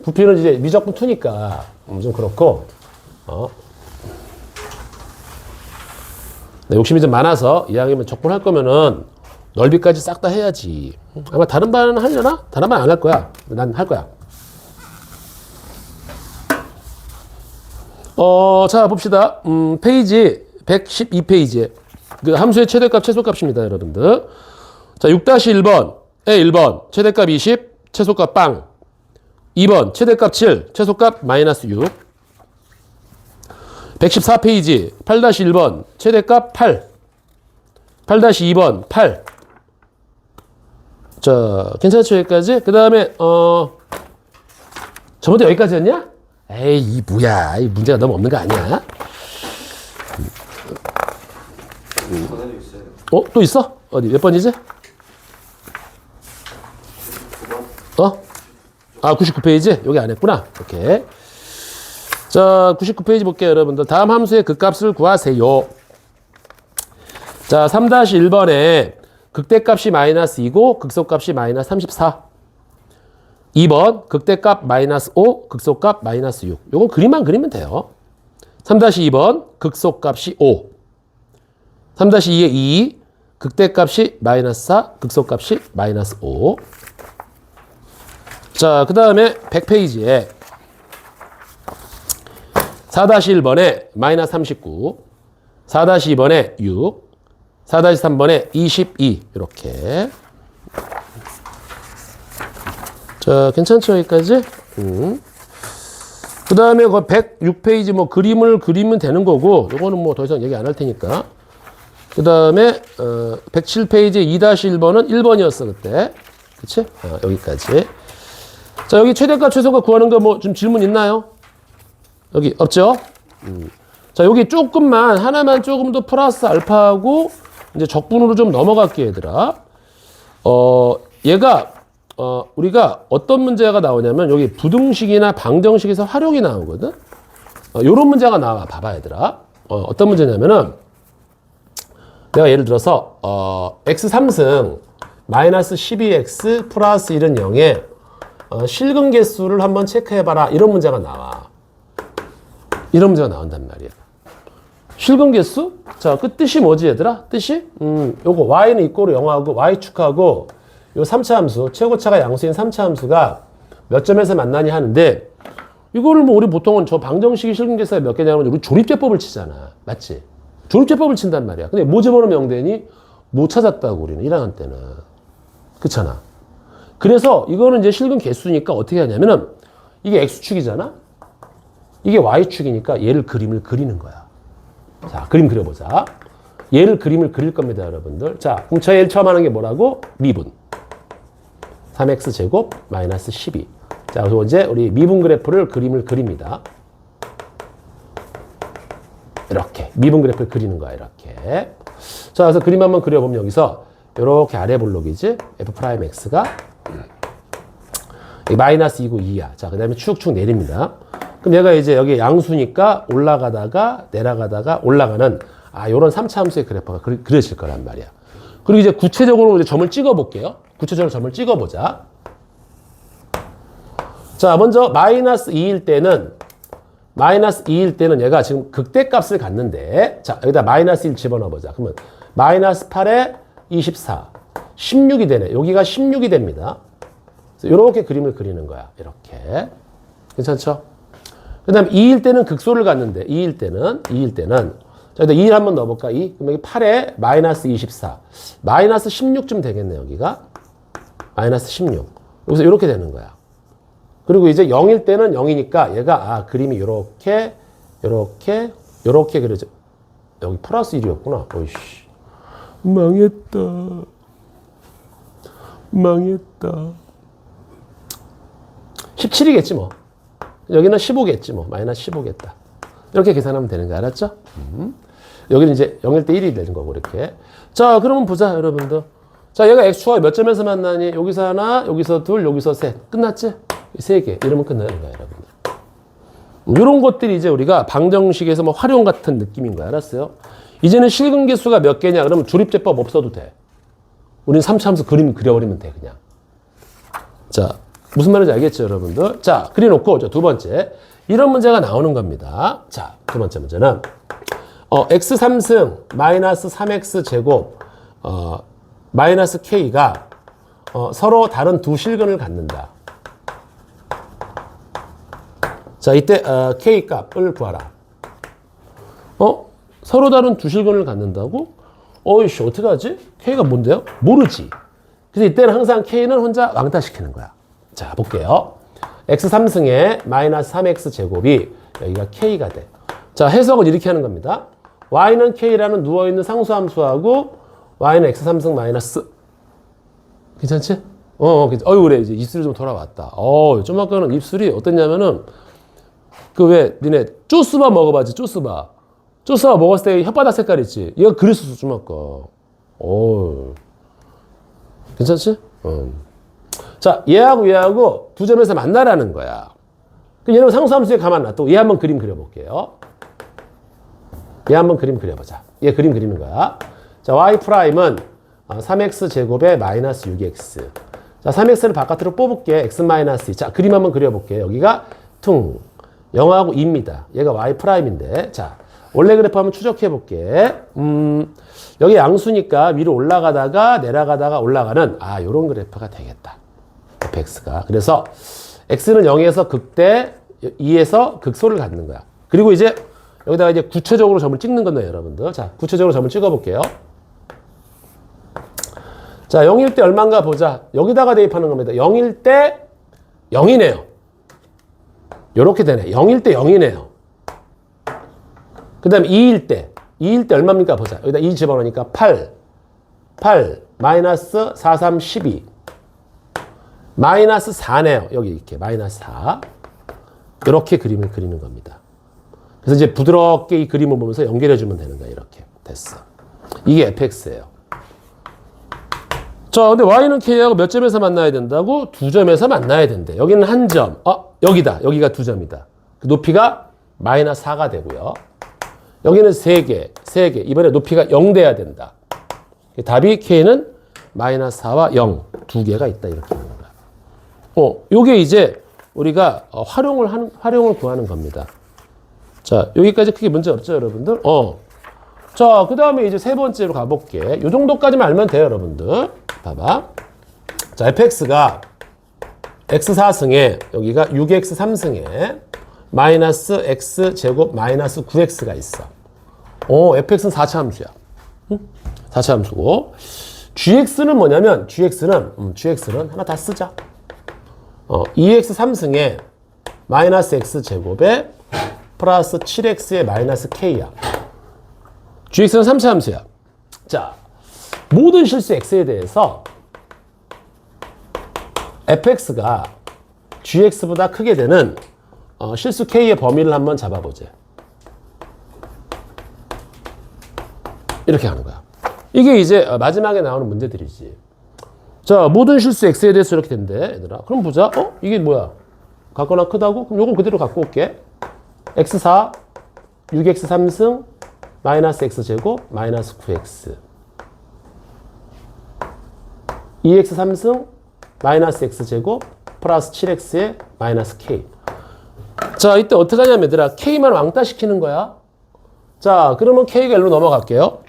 부피는 이제 미적분 2니까, 좀 그렇고, 욕심이 좀 많아서 이왕이면 적분할 거면은 넓이까지 싹 다 해야지. 아마 다른 반은 하려나? 다른 반 안 할 거야. 난 할 거야. 자, 봅시다. 페이지 112페이지에 그 함수의 최대값, 최소값입니다, 여러분들. 자, 6-1번에 1번, 최대값 20, 최소값 빵. 2번, 최대값 7, 최소값 마이너스 6. 114페이지 8-1번, 최대값 8. 8-2번, 8. 자, 괜찮죠, 여기까지? 그 다음에, 저번에 여기까지였냐? 에이, 이 뭐야. 이 문제가 너무 없는 거 아니야? 전에도 있어요. 또 있어? 어디, 몇 번이지? 99페이지? 여기 안 했구나. 오케이. 자, 99페이지 볼게요, 여러분들. 다음 함수의 극값을 구하세요. 자, 3-1번에 극대값이 마이너스 2고 극소값이 마이너스 34. 2번 극대값 마이너스 5, 극소값 마이너스 6. 요건 그림만 그리면 돼요. 3-2번 극소값이 5. 3-2의 2, 극대값이 마이너스 4, 극소값이 마이너스 5. 자, 그 다음에 100페이지에 4-1번에 마이너스 39, 4-2번에 6, 4-3번에 22. 이렇게. 자, 괜찮죠, 여기까지? 그 다음에 그 106페이지 뭐 그림을 그리면 되는 거고, 요거는 뭐 더 이상 얘기 안 할 테니까. 그 다음에 107페이지 2-1번은 1번이었어, 그때. 그치? 여기까지. 자, 여기 최대값, 최소값 구하는 거 뭐 좀 질문 있나요? 여기 없죠? 자, 여기 조금만, 하나만 조금 더 플러스 알파하고, 이제 적분으로 좀 넘어갈게, 얘들아. 얘가, 우리가 어떤 문제가 나오냐면, 여기 부등식이나 방정식에서 활용이 나오거든? 요런 문제가 나와. 봐봐, 얘들아. 어떤 문제냐면은, 내가 예를 들어서, x3승 마이너스 12x 플러스 1은 0에, 실근 개수를 한번 체크해봐라. 이런 문제가 나와. 이런 문제가 나온단 말이야. 실근 개수? 자, 그 뜻이 뭐지, 얘들아? 뜻이? 요거 y는 이꼬르 0하고 y축하고 요 3차 함수, 최고차가 양수인 3차 함수가 몇 점에서 만나니 하는데, 이거를 뭐 우리 보통은 저 방정식이 실근 개수가 몇 개냐면 우리 조립제법을 치잖아. 맞지? 조립제법을 친단 말이야. 근데 뭐 집어넣으면 0되니? 못 찾았다고, 우리는 1학년 때는. 그렇잖아. 그래서 이거는 이제 실근 개수니까 어떻게 하냐면은, 이게 x축이잖아? 이게 y축이니까 얘를 그림을 그리는 거야. 자, 그림 그려보자. 얘를 그림을 그릴 겁니다, 여러분들. 자, 그럼 제일 처음 하는 게 뭐라고? 미분. 3x 제곱 마이너스 12. 자, 그래서 이제 우리 미분 그래프를 그림을 그립니다. 이렇게. 미분 그래프를 그리는 거야, 이렇게. 자, 그래서 그림 한번 그려보면 여기서 이렇게 아래 볼록이지? f'x가 마이너스 2고 2야. 자, 그 다음에 쭉쭉 내립니다. 그럼 얘가 이제 여기 양수니까 올라가다가 내려가다가 올라가는 요런 3차 함수의 그래프가 그려질 거란 말이야. 그리고 이제 구체적으로 이제 점을 찍어 볼게요. 구체적으로 점을 찍어 보자. 자, 먼저 마이너스 2일 때는 얘가 지금 극대값을 갖는데, 자, 여기다 마이너스 1 집어넣어 보자. 그러면 마이너스 8에 24, 16이 되네. 여기가 16이 됩니다. 이렇게 그림을 그리는 거야. 이렇게. 괜찮죠? 그 다음 2일 때는 극소를 갖는데, 2일 때는 자, 일단 2일 한번 넣어볼까? 2. 그럼 여기 8에 마이너스 24. 마이너스 16쯤 되겠네, 여기가. 마이너스 16. 여기서 이렇게 되는 거야. 그리고 이제 0일 때는 0이니까 얘가, 그림이 요렇게 그려져. 여기 플러스 1이었구나. 오이씨. 망했다. 17이겠지, 뭐. 여기는 15겠지, 뭐. 마이너스 15겠다. 이렇게 계산하면 되는 거 알았죠? 여기는 이제 0일 때 1이 되는 거고, 이렇게. 자, 그러면 보자, 여러분들. 자, 얘가 x축과 몇 점에서 만나니? 여기서 하나, 여기서 둘, 여기서 셋. 끝났지? 세 개. 이러면 끝나는 거야, 여러분들. 이런 것들이 이제 우리가 방정식에서 뭐 활용 같은 느낌인 거야. 알았어요? 이제는 실근계수가 몇 개냐? 그러면 조립제법 없어도 돼. 우린 3차함수 그림 그려버리면 돼, 그냥. 자, 무슨 말인지 알겠죠, 여러분들? 자, 그려놓고, 두 번째. 이런 문제가 나오는 겁니다. 자, 두 번째 문제는, x 3승 마이너스 3x 제곱, 마이너스 k가, 서로 다른 두 실근을 갖는다. 자, 이때, k 값을 구하라. 서로 다른 두 실근을 갖는다고? 어이씨, 어떡하지? k가 뭔데요? 모르지. 그래서 이때는 항상 k는 혼자 왕따시키는 거야. 자, 볼게요. x 3승에 마이너스 3x 제곱이 여기가 k가 돼. 자, 해석을 이렇게 하는 겁니다. y는 k라는 누워있는 상수함수하고 y는 x 3승 마이너스. 괜찮지? 그래. 이제 입술이 좀 돌아왔다. 좀 아까는 입술이 어땠냐면은 그 왜 니네 쪼스바 먹어봤지? 쪼스바 먹었을 때 혓바닥 색깔 있지? 얘가 그랬었어, 좀 아까. 괜찮지? 자, 얘하고 두 점에서 만나라는 거야. 얘는 상수함수에 가만 놔두고 얘 한번 그림 그려볼게요. 얘 한번 그림 그려보자. 얘 그림 그리는 거야. 자, y 프라임은 3x 제곱에 마이너스 6x. 자, 3x를 바깥으로 뽑을게. x 마이너스 2. 자, 그림 한번 그려볼게. 여기가 퉁 0하고 2입니다. 얘가 y 프라임인데. 자, 원래 그래프 한번 추적해 볼게. 여기 양수니까 위로 올라가다가 내려가다가 올라가는 요런 그래프가 되겠다. fx가. 그래서 x는 0에서 극대, 2에서 극소를 갖는 거야. 그리고 이제 여기다가 이제 구체적으로 점을 찍는 건데, 여러분들. 자, 구체적으로 점을 찍어 볼게요. 자, 0일 때 얼마인가 보자. 여기다가 대입하는 겁니다. 0일 때 0이네요. 요렇게 되네. 0일 때 0이네요. 그 다음에 2일 때 얼마입니까? 보자. 여기다 2 집어넣으니까 8, 마이너스 4, 3, 12. 마이너스 4네요. 여기 이렇게 마이너스 4. 이렇게 그림을 그리는 겁니다. 그래서 이제 부드럽게 이 그림을 보면서 연결해주면 되는 거야. 이렇게. 됐어. 이게 fx예요. 자, 근데 y는 k하고 몇 점에서 만나야 된다고? 두 점에서 만나야 된대. 여기는 한 점. 여기다. 여기가 두 점이다. 그 높이가 마이너스 4가 되고요. 여기는 3개. 이번에 높이가 0 돼야 된다. 답이 k는 마이너스 4와 0. 두 개가 있다. 이렇게 하는 거야. 요게 이제 우리가 활용을 구하는 겁니다. 자, 여기까지 크게 문제 없죠, 여러분들? 자, 그 다음에 이제 세 번째로 가볼게. 요 정도까지만 알면 돼요, 여러분들. 봐봐. 자, fx가 x 4승에 여기가 6x 3승에 마이너스 x 제곱 마이너스 9x가 있어. fx는 4차 함수야. 4차 함수고. gx는 뭐냐면, gx는 하나 다 쓰자. 2x 3승에 마이너스 x 제곱에 플러스 7x의 마이너스 k야. gx는 3차 함수야. 자, 모든 실수 x에 대해서 fx가 gx보다 크게 되는 실수 k의 범위를 한번 잡아보자. 이렇게 하는 거야. 이게 이제 마지막에 나오는 문제들이지. 자, 모든 실수 x에 대해서 이렇게 된대, 얘들아. 그럼 보자. 이게 뭐야? 같거나 크다고? 그럼 요건 그대로 갖고 올게. x4, 6x 3승, 마이너스 x제곱, 마이너스 9x. 2x 3승, 마이너스 x제곱, 플러스 7x에 마이너스 k. 자, 이때 어떻게 하냐면, 얘들아, k만 왕따 시키는 거야. 자, 그러면 k가 일로 넘어갈게요.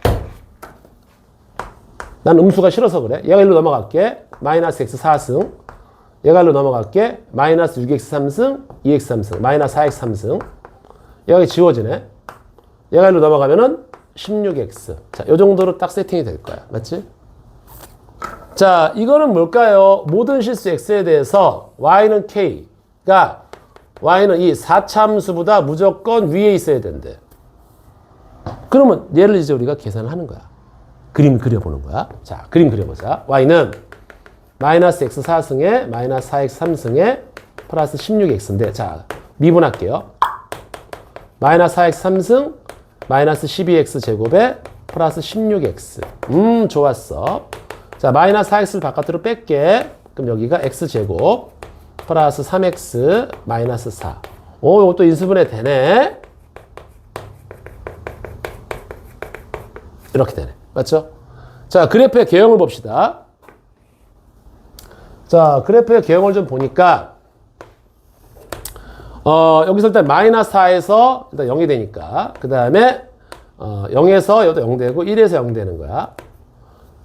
난 음수가 싫어서 그래. 얘가 일로 넘어갈게. 마이너스 x 4승. 얘가 일로 넘어갈게. 마이너스 6x 3승, 2x 3승, 마이너스 4x 3승. 얘가 지워지네. 얘가 일로 넘어가면은 16x. 자, 요 정도로 딱 세팅이 될 거야. 맞지? 자, 이거는 뭘까요? 모든 실수 x에 대해서 y는 k가 y는 이 4차 함수보다 무조건 위에 있어야 된대. 그러면 얘를 이제 우리가 계산을 하는 거야. 그림 그려보는 거야. 자, 그림 그려보자. y는 마이너스 x 4승에 마이너스 4x 3승에 플러스 16x인데, 자, 미분할게요. 마이너스 4x 3승, 마이너스 12x 제곱에 플러스 16x. 좋았어. 자, 마이너스 4x를 바깥으로 뺄게. 그럼 여기가 x 제곱 플러스 3x 마이너스 4. 오, 이것도 인수분해 되네. 이렇게 되네. 맞죠? 자, 그래프의 개형을 봅시다. 자, 그래프의 개형을 좀 보니까 여기서 일단 마이너스 4에서 일단 0이 되니까 그 다음에 0에서 여기도 0 되고 1에서 0 되는 거야.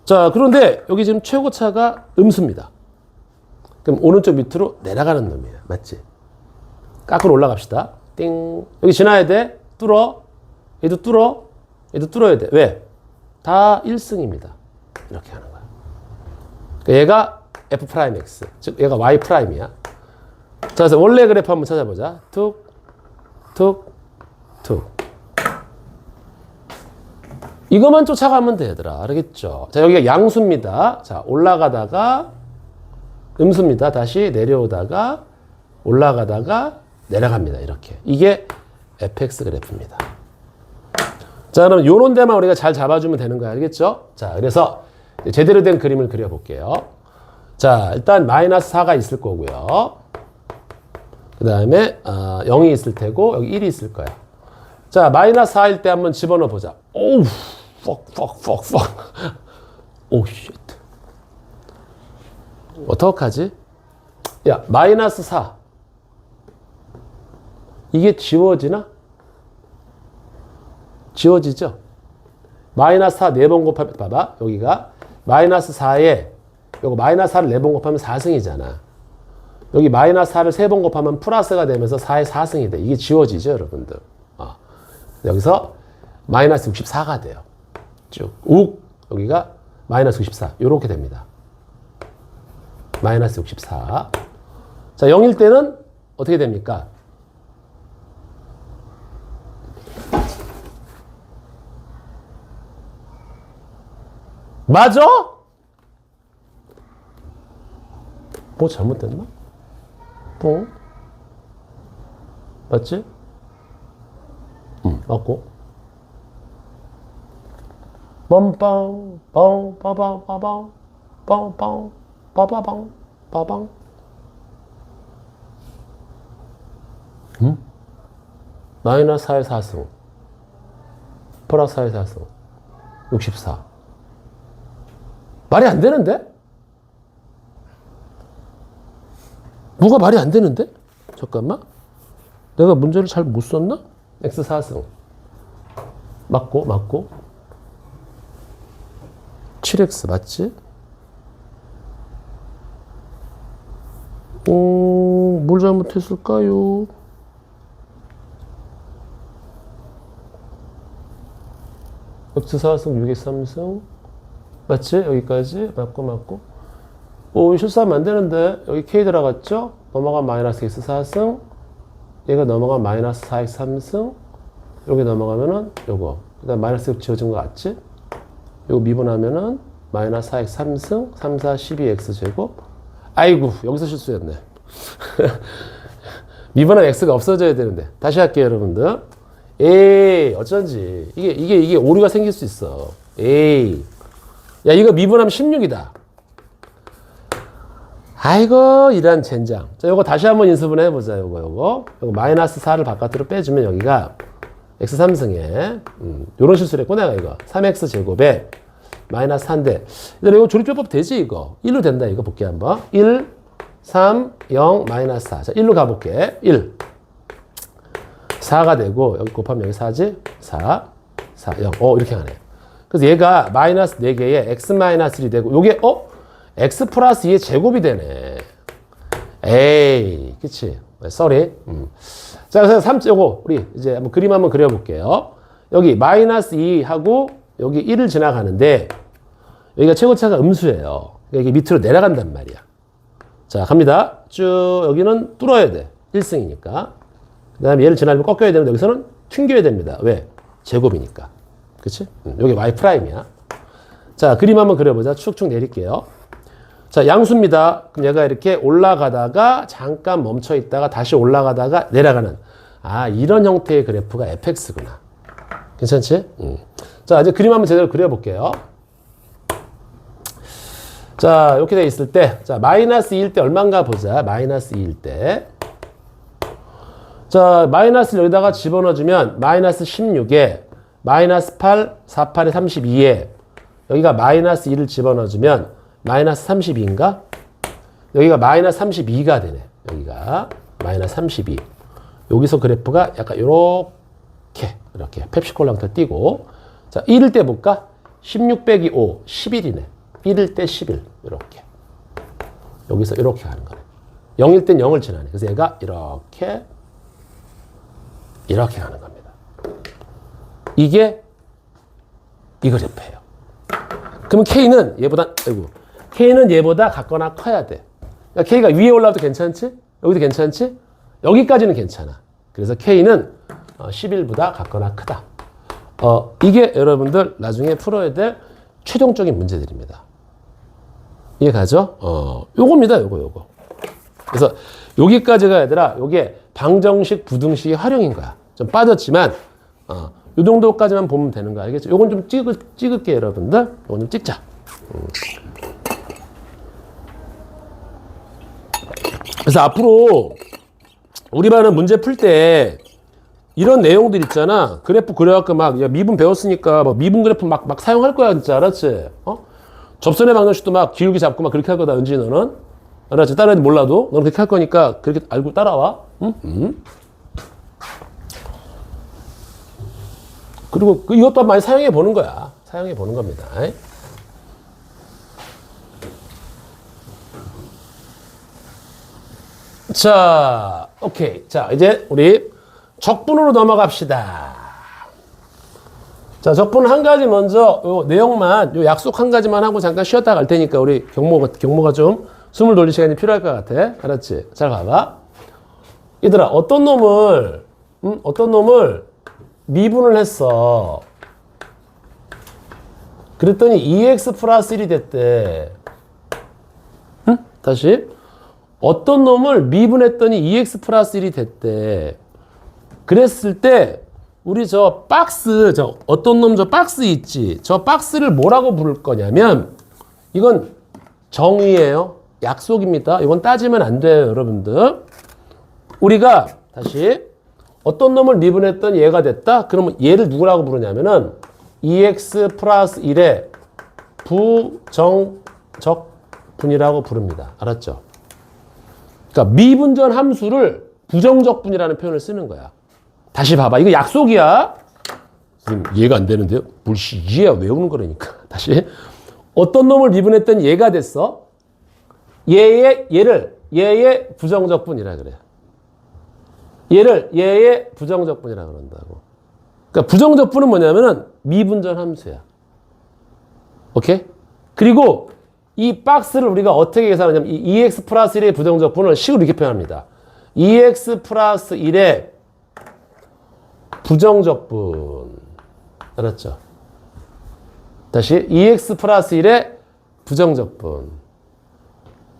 자, 그런데 여기 지금 최고차가 음수입니다. 그럼 오른쪽 밑으로 내려가는 놈이에요. 맞지? 깎으로 올라갑시다. 띵. 여기 지나야 돼. 뚫어. 얘도 뚫어. 얘도 뚫어야 돼. 왜? 다 1승입니다. 이렇게 하는 거야. 그러니까 얘가 F'X. 즉, 얘가 Y'이야. 자, 그래서 원래 그래프 한번 찾아보자. 툭, 툭, 툭. 이것만 쫓아가면 돼, 얘들아. 알겠죠? 자, 여기가 양수입니다. 자, 올라가다가 음수입니다. 다시 내려오다가 올라가다가 내려갑니다. 이렇게. 이게 fx 그래프입니다. 자, 그럼 요런 데만 우리가 잘 잡아주면 되는 거야. 알겠죠? 자, 그래서 제대로 된 그림을 그려볼게요. 자, 일단 마이너스 4가 있을 거고요. 그 다음에 0이 있을 테고 여기 1이 있을 거야. 자, 마이너스 4일 때 한번 집어넣어 보자. 오우, fuck. 오, 쉣. 어떡하지? 야, 마이너스 4. 이게 지워지나? 지워지죠? 마이너스 4 4번 곱하면, 봐봐. 여기가 마이너스 4에, 요거 마이너스 4를 4번 곱하면 4승이잖아. 여기 마이너스 4를 3번 곱하면 플러스가 되면서 4의 4승이 돼. 이게 지워지죠, 여러분들? 여기서 마이너스 64가 돼요. 쭉. 여기가 마이너스 64. 요렇게 됩니다. 마이너스 64. 자, 0일 때는 어떻게 됩니까? 맞아? 뭐 잘못됐나? 맞지? 맞고. 뻔빵, 빠방, 빵빵, 빠바방, 빠방. 마이너스 4의 4승. 플러스 4의 4승. 64. 말이 안 되는데? 뭐가 말이 안 되는데? 잠깐만. 내가 문제를 잘 못 썼나? x 4승. 맞고. 7x 맞지? 뭘 잘못했을까요? x 4승, 6x 3승. 맞지? 여기까지. 맞고. 실수하면 안 되는데. 여기 k 들어갔죠? 넘어간 마이너스 x 4승. 얘가 넘어간 마이너스 4x 3승. 여기 넘어가면은 요거. 그 다음 마이너스 6 지워진 거 같지? 요거 미분하면은 마이너스 4x 3승. 3, 4, 12x 제곱. 아이고, 여기서 실수였네. 미분한 x가 없어져야 되는데. 다시 할게요, 여러분들. 에이, 어쩐지. 이게 오류가 생길 수 있어. 에이. 야, 이거 미분하면 16이다. 아이고, 이런 젠장. 자, 요거 다시 한번 인수분해 해보자, 요거. 마이너스 4를 바깥으로 빼주면 여기가 x 3승에, 요런 실수를 했고, 내가 이거. 3x 제곱에 마이너스 4인데. 일단 이거 조립조법 되지, 이거. 1로 된다, 이거 볼게, 한번. 1, 3, 0, 마이너스 4. 자, 1로 가볼게. 1. 4가 되고, 여기 곱하면 여기 4지? 4, 0. 이렇게 가네. 그래서 얘가 마이너스 4개에 x 마이너스 1이 되고, 요게, x 플러스 2의 제곱이 되네. 에이, 그치? 쏘리. 자, 그래서 요거, 우리 이제 한번 그림 한번 그려볼게요. 여기 마이너스 2하고 여기 1을 지나가는데, 여기가 최고차가 음수예요. 여기 밑으로 내려간단 말이야. 자, 갑니다. 쭉, 여기는 뚫어야 돼. 1승이니까. 그 다음에 얘를 지나면 꺾여야 되는데, 여기서는 튕겨야 됩니다. 왜? 제곱이니까. 그치? 여기 y''이야. 자, 그림 한번 그려보자. 쭉쭉 내릴게요. 자, 양수입니다. 그럼 얘가 이렇게 올라가다가 잠깐 멈춰 있다가 다시 올라가다가 내려가는. 이런 형태의 그래프가 fx구나. 괜찮지? 자, 이제 그림 한번 제대로 그려볼게요. 자, 이렇게 돼 있을 때, 자, 마이너스 2일 때 얼마인가 보자. 마이너스 2일 때. 자, 마이너스를 여기다가 집어넣어주면 마이너스 16에 마이너스 8, 4, 8에 32에 여기가 마이너스 2를 집어넣어주면 마이너스 32인가? 여기가 마이너스 32가 되네. 여기가 마이너스 32. 여기서 그래프가 약간 이렇게 펩시콜랑터 띄고 자, 1일 때 볼까? 16 빼기 5, 11이네. 1일 때 11, 이렇게. 여기서 이렇게 가는 거네. 0일 땐 0을 지나네. 그래서 얘가 이렇게 가는 겁니다. 이게 이 그래프예요. 그러면 K는 얘보다 같거나 커야 돼. 그러니까 K가 위에 올라와도 괜찮지? 여기도 괜찮지? 여기까지는 괜찮아. 그래서 K는 11보다 같거나 크다. 이게 여러분들 나중에 풀어야 될 최종적인 문제들입니다. 이해가죠? 요겁니다, 요거. 그래서 여기까지가 얘들아, 요게 방정식, 부등식의 활용인 거야. 좀 빠졌지만, 요 정도까지만 보면 되는 거 알겠죠? 요건 좀 찍을게, 여러분들. 요건 좀 찍자. 그래서 앞으로 우리 반은 문제 풀 때 이런 내용들 있잖아. 그래프 그려갖고 막, 야, 미분 배웠으니까 막 미분 그래프 막 사용할 거야, 진짜. 알았지? 접선의 방정식도 막 기울기 잡고 막 그렇게 할 거다, 은지 너는. 알았지? 다른 애들 몰라도. 너는 그렇게 할 거니까 그렇게 알고 따라와. 응? 그리고 이것도 많이 사용해 보는 거야. 사용해 보는 겁니다. 자, 오케이. 자, 이제 우리 적분으로 넘어갑시다. 자, 적분 한 가지 먼저, 요 내용만, 요 약속 한 가지만 하고 잠깐 쉬었다 갈 테니까 우리 경모가 좀 숨을 돌릴 시간이 필요할 것 같아. 알았지? 잘 봐봐. 얘들아, 어떤 놈을 미분을 했어. 그랬더니 2x 플러스 1이 됐대. 다시. 어떤 놈을 미분했더니 2x 플러스 1이 됐대. 그랬을 때 우리 저 박스 있지. 저 박스를 뭐라고 부를 거냐면 이건 정의예요. 약속입니다. 이건 따지면 안 돼요, 여러분들. 우리가 다시 어떤 놈을 미분했더니 얘가 됐다? 그러면 얘를 누구라고 부르냐면은 2x 플러스 1의 부정적분이라고 부릅니다. 알았죠? 그러니까 미분전 함수를 부정적분이라는 표현을 쓰는 거야. 다시 봐봐. 이거 약속이야. 이해가 안 되는데요? 물씨 이해야 외우는 거라니까. 다시. 어떤 놈을 미분했더니 얘가 됐어. 얘의 부정적분이라 그래. 얘의 부정적분이라 그런다고. 그러니까 부정적분은 뭐냐면은 미분전 함수야. 오케이? 그리고 이 박스를 우리가 어떻게 계산하냐면 이 2x 플러스 1의 부정적분을 식으로 이렇게 표현합니다. 2x 플러스 1의 부정적분. 알았죠? 다시 2x 플러스 1의 부정적분.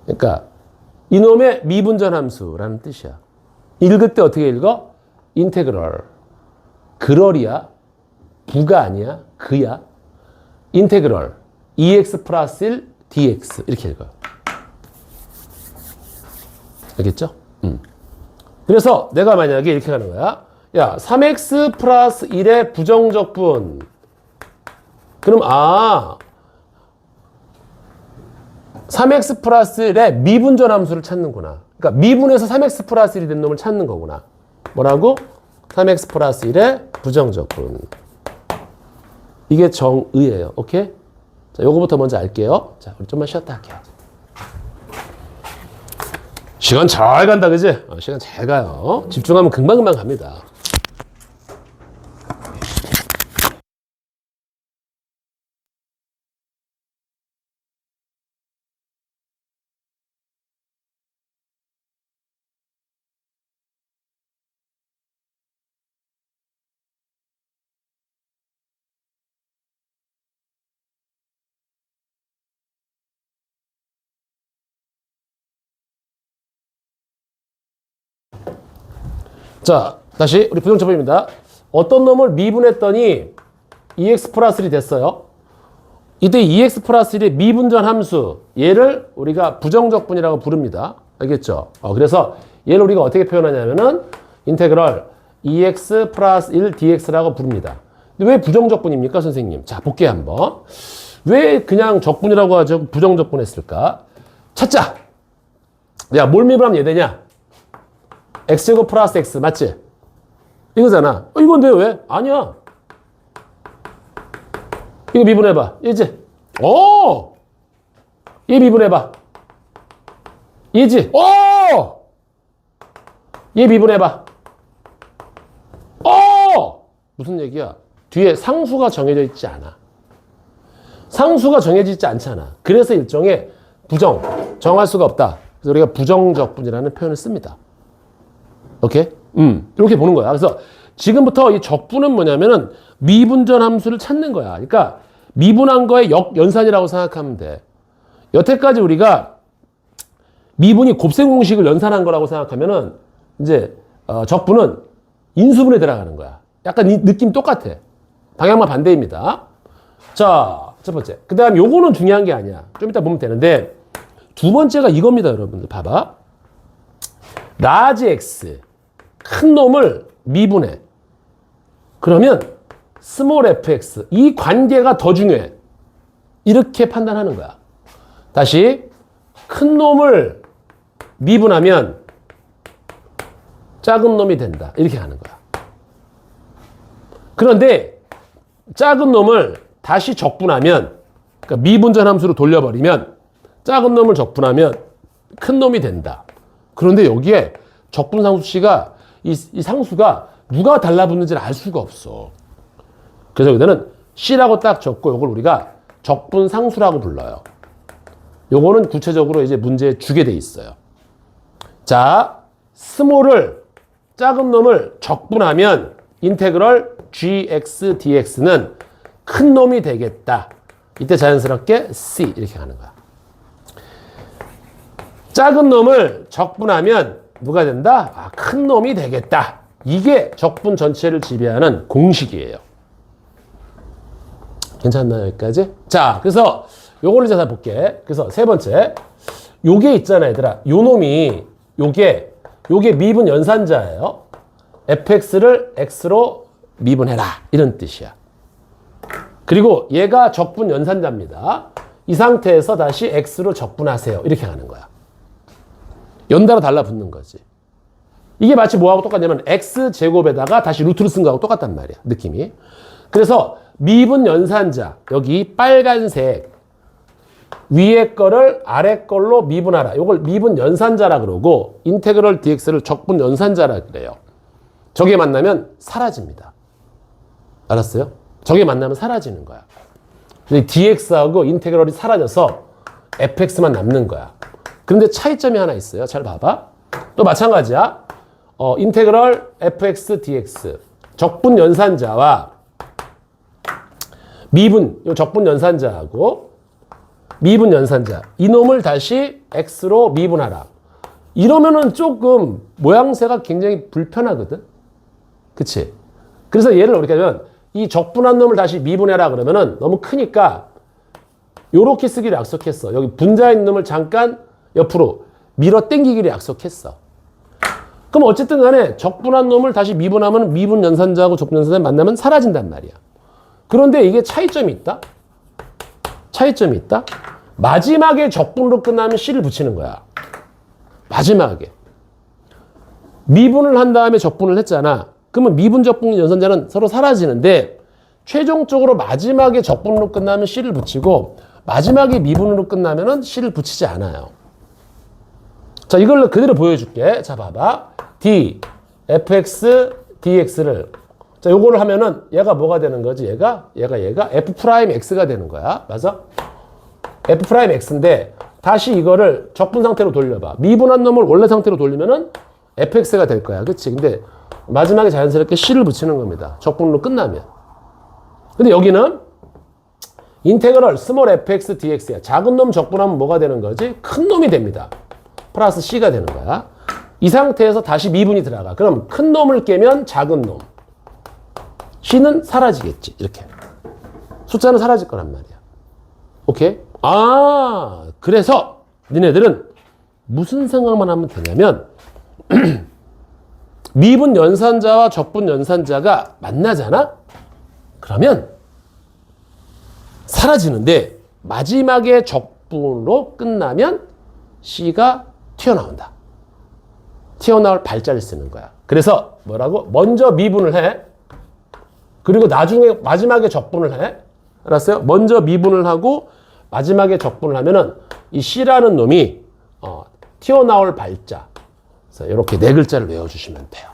그러니까 이놈의 미분전 함수라는 뜻이야. 읽을 때 어떻게 읽어? 인테그럴. 그럴이야. 부가 아니야. 그야. 인테그럴. 2x 플러스 1 dx. 이렇게 읽어요. 알겠죠? 그래서 내가 만약에 이렇게 가는 거야. 야, 3x 플러스 1의 부정적분. 그럼 3x 플러스 1의 미분전 함수를 찾는구나. 그러니까 미분해서 3x 플러스 1이 된 놈을 찾는 거구나. 뭐라고? 3x 플러스 1의 부정적분. 이게 정의예요. 오케이? 자, 요거부터 먼저 알게요. 자, 우리 좀만 쉬었다 할게요. 시간 잘 간다, 그지? 시간 잘 가요. 집중하면 금방금방 갑니다. 자, 다시 우리 부정적분입니다. 어떤 놈을 미분했더니 EX 플러스 1이 됐어요. 이때 EX 플러스 1의 미분전 함수, 얘를 우리가 부정적분이라고 부릅니다. 알겠죠? 그래서 얘를 우리가 어떻게 표현하냐면은 인테그럴 EX 플러스 1 DX라고 부릅니다. 근데 왜 부정적분입니까, 선생님? 자, 볼게요, 한번. 왜 그냥 적분이라고 하죠? 부정적분 했을까? 찾자! 야, 뭘 미분하면 얘 되냐? X제곱 플러스 X, 맞지? 이거잖아. 이건데 왜? 아니야. 이거 미분해봐. 얘지? 얘 미분해봐. 얘지? 얘 미분해봐. 무슨 얘기야? 뒤에 상수가 정해져 있지 않아. 상수가 정해져 있지 않잖아. 그래서 일종의 정할 수가 없다. 그래서 우리가 부정적분이라는 표현을 씁니다. 오케이? 이렇게 보는 거야. 그래서 지금부터 이 적분은 뭐냐면은 미분전 함수를 찾는 거야. 그러니까 미분한 거의 역연산이라고 생각하면 돼. 여태까지 우리가 미분이 곱셈 공식을 연산한 거라고 생각하면은 이제 적분은 인수분해 들어가는 거야. 약간 이 느낌 똑같아. 방향만 반대입니다. 자, 첫 번째. 그 다음 요거는 중요한 게 아니야. 좀 이따 보면 되는데 두 번째가 이겁니다, 여러분들. 봐봐. 라지 X. 큰 놈을 미분해. 그러면 스몰 fx. 이 관계가 더 중요해. 이렇게 판단하는 거야. 다시 큰 놈을 미분하면 작은 놈이 된다. 이렇게 가는 거야. 그런데 작은 놈을 다시 적분하면, 그러니까 미분전 함수로 돌려버리면 작은 놈을 적분하면 큰 놈이 된다. 그런데 여기에 적분 상수씨가 이 상수가 누가 달라붙는지를 알 수가 없어. 그래서 여기다는 C라고 딱 적고 이걸 우리가 적분 상수라고 불러요. 요거는 구체적으로 이제 문제에 주게 돼 있어요. 자, 스몰을 작은 놈을 적분하면 인테그럴 gx dx는 큰 놈이 되겠다. 이때 자연스럽게 C 이렇게 가는 거야. 작은 놈을 적분하면 누가 된다? 큰 놈이 되겠다. 이게 적분 전체를 지배하는 공식이에요. 괜찮나요, 여기까지? 자, 그래서 요걸 이제 다 볼게. 그래서 세 번째. 요게 있잖아, 얘들아. 요 놈이, 요게 미분 연산자예요. fx를 x로 미분해라. 이런 뜻이야. 그리고 얘가 적분 연산자입니다. 이 상태에서 다시 x로 적분하세요. 이렇게 가는 거야. 연달아 달라붙는 거지. 이게 마치 뭐하고 똑같냐면 x제곱에다가 다시 루트를 쓴 거하고 똑같단 말이야. 느낌이. 그래서 미분 연산자, 여기 빨간색 위에 거를 아래 걸로 미분하라. 이걸 미분 연산자라 그러고 인테그럴 dx를 적분 연산자라 그래요. 저게 만나면 사라집니다. 알았어요? 저게 만나면 사라지는 거야. dx하고 인테그럴이 사라져서 fx만 남는 거야. 그런데 차이점이 하나 있어요. 잘 봐봐. 또 마찬가지야. 인테그럴 fx dx 적분 연산자와 미분, 적분 연산자하고 미분 연산자 이놈을 다시 x로 미분하라. 이러면은 조금 모양새가 굉장히 불편하거든. 그치? 그래서 얘를 어떻게 하면 이 적분한 놈을 다시 미분해라 그러면은 너무 크니까 요렇게 쓰기로 약속했어. 여기 분자인 놈을 잠깐 옆으로 밀어 당기기로 약속했어. 그럼 어쨌든 간에 적분한 놈을 다시 미분하면 미분 연산자하고 적분 연산자 만나면 사라진단 말이야. 그런데 이게 차이점이 있다? 차이점이 있다? 마지막에 적분으로 끝나면 C를 붙이는 거야. 마지막에. 미분을 한 다음에 적분을 했잖아. 그러면 미분, 적분, 연산자는 서로 사라지는데 최종적으로 마지막에 적분으로 끝나면 C를 붙이고 마지막에 미분으로 끝나면 C를 붙이지 않아요. 자, 이걸 그대로 보여줄게. 자, 봐봐. D, fx, dx를. 자, 요거를 하면은 얘가 뭐가 되는 거지? 얘가 f 프라임 x가 되는 거야. 맞아? f 프라임 x인데 다시 이거를 적분 상태로 돌려봐. 미분한 놈을 원래 상태로 돌리면은 fx가 될 거야. 그치? 근데 마지막에 자연스럽게 c를 붙이는 겁니다. 적분으로 끝나면. 근데 여기는 인테그럴 스몰 fx dx야. 작은 놈 적분하면 뭐가 되는 거지? 큰 놈이 됩니다. 플러스 c가 되는 거야. 이 상태에서 다시 미분이 들어가. 그럼 큰 놈을 깨면 작은 놈. C는 사라지겠지. 이렇게. 숫자는 사라질 거란 말이야. 오케이? 아, 그래서 니네들은 무슨 생각만 하면 되냐면 미분 연산자와 적분 연산자가 만나잖아? 그러면 사라지는데 마지막에 적분으로 끝나면 C가 튀어나온다. 튀어나올 발자를 쓰는 거야. 그래서 뭐라고? 먼저 미분을 해. 그리고 나중에 마지막에 적분을 해. 알았어요? 먼저 미분을 하고 마지막에 적분을 하면은 이 C라는 놈이 튀어나올 발자. 그래서 이렇게 네 글자를 외워주시면 돼요.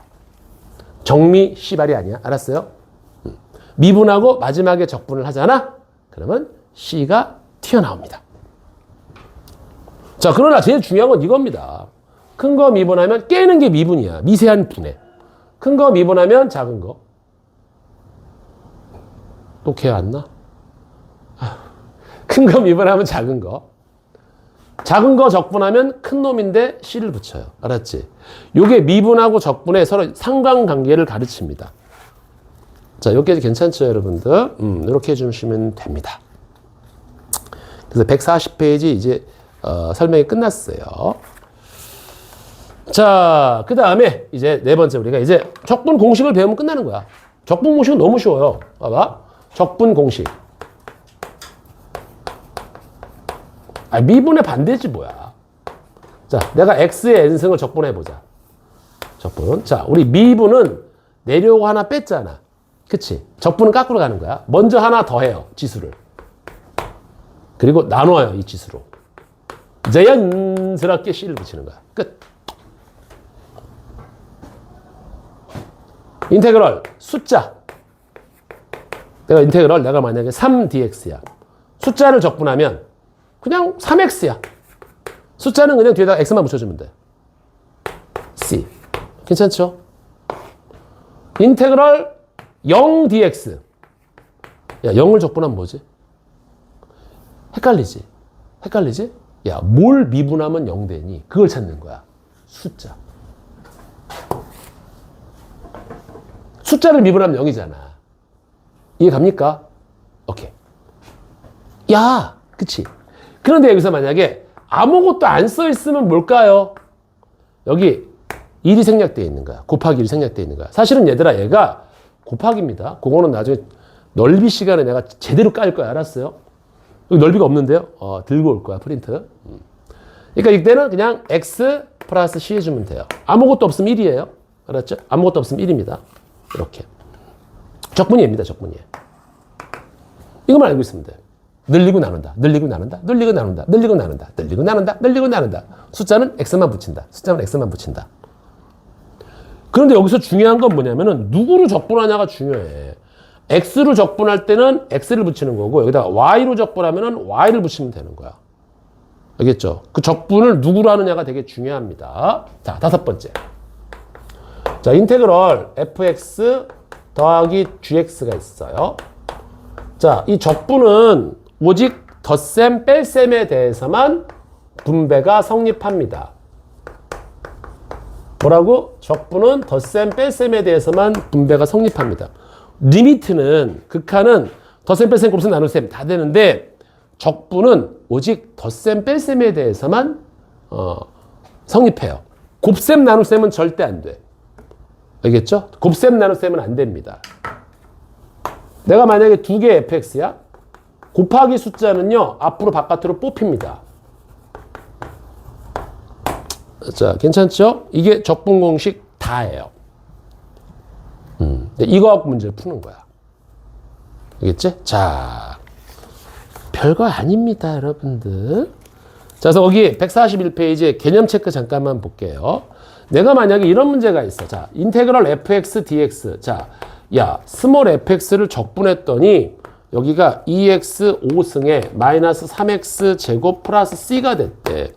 정미 C발이 아니야. 알았어요? 미분하고 마지막에 적분을 하잖아? 그러면 C가 튀어나옵니다. 자, 그러나 제일 중요한 건 이겁니다. 큰 거 미분하면 깨는 게 미분이야. 미세한 분해. 큰 거 미분하면 작은 거. 또 걔 왔나? 큰 거 미분하면 작은 거. 작은 거 적분하면 큰 놈인데 C를 붙여요. 알았지? 요게 미분하고 적분의 서로 상관관계를 가르칩니다. 자, 여기까지 괜찮죠, 여러분들? 이렇게 해주시면 됩니다. 그래서 140페이지 이제 설명이 끝났어요. 자, 그 다음에 이제 네 번째 우리가 이제 적분 공식을 배우면 끝나는 거야. 적분 공식은 너무 쉬워요. 봐봐. 적분 공식. 미분의 반대지 뭐야. 자, 내가 x의 n승을 적분해보자. 적분. 자, 우리 미분은 내려오고 하나 뺐잖아. 그치? 적분은 까꾸로 가는 거야. 먼저 하나 더해요. 지수를. 그리고 나눠요. 이 지수로. 자연스럽게 C를 붙이는 거야. 끝. 인테그럴 숫자. 내가 만약에 3dx야. 숫자를 적분하면 그냥 3x야. 숫자는 그냥 뒤에다가 x만 붙여주면 돼. C. 괜찮죠? 인테그럴 0dx. 야, 0을 적분하면 뭐지? 헷갈리지? 야, 뭘 미분하면 0 되니? 그걸 찾는 거야. 숫자. 숫자를 미분하면 0이잖아. 이해 갑니까? 오케이. 야, 그치? 그런데 여기서 만약에 아무것도 안 써 있으면 뭘까요? 여기 1이 생략되어 있는 거야. 곱하기 1이 생략되어 있는 거야. 사실은 얘들아, 얘가 곱하기입니다. 그거는 나중에 넓이 시간에 내가 제대로 깔 거야. 알았어요? 여기 넓이가 없는데요? 들고 올 거야, 프린트. 그러니까 이때는 그냥 x 플러스 c 해주면 돼요. 아무것도 없으면 1이에요. 알았죠? 아무것도 없으면 1입니다. 이렇게. 적분이입니다, 적분이에요. 이것만 알고 있으면 돼요. 늘리고 나눈다, 늘리고 나눈다, 늘리고 나눈다, 늘리고 나눈다, 늘리고 나눈다, 늘리고 나눈다. 숫자는 x만 붙인다. 숫자는 x만 붙인다. 그런데 여기서 중요한 건 뭐냐면은 누구로 적분하냐가 중요해. x로 적분할 때는 x를 붙이는 거고 여기다가 y로 적분하면은 y를 붙이면 되는 거야. 알겠죠? 그 적분을 누구로 하느냐가 되게 중요합니다. 자, 다섯 번째. 자, 인테그럴 fx 더하기 gx가 있어요. 자, 이 적분은 오직 덧셈, 뺄셈에 대해서만 분배가 성립합니다. 뭐라고? 적분은 덧셈, 뺄셈에 대해서만 분배가 성립합니다. 리미트는, 극한은 덧셈, 뺄셈, 곱셈, 나눗셈 다 되는데 적분은 오직 덧셈, 뺄셈에 대해서만 성립해요. 곱셈, 나눗셈은 절대 안 돼. 알겠죠? 곱셈, 나눗셈은 안 됩니다. 내가 만약에 두 개 fx야? 곱하기 숫자는요, 앞으로 바깥으로 뽑힙니다. 자, 괜찮죠? 이게 적분 공식 다예요. 이거 갖고 문제를 푸는 거야. 알겠지? 자, 별거 아닙니다, 여러분들. 자, 그래서 여기 141페이지에 개념 체크 잠깐만 볼게요. 내가 만약에 이런 문제가 있어. 자, 인테그럴 fx dx. 자, 야, 스몰 fx를 적분했더니 여기가 2x 5승에 마이너스 3x 제곱 플러스 c가 됐대.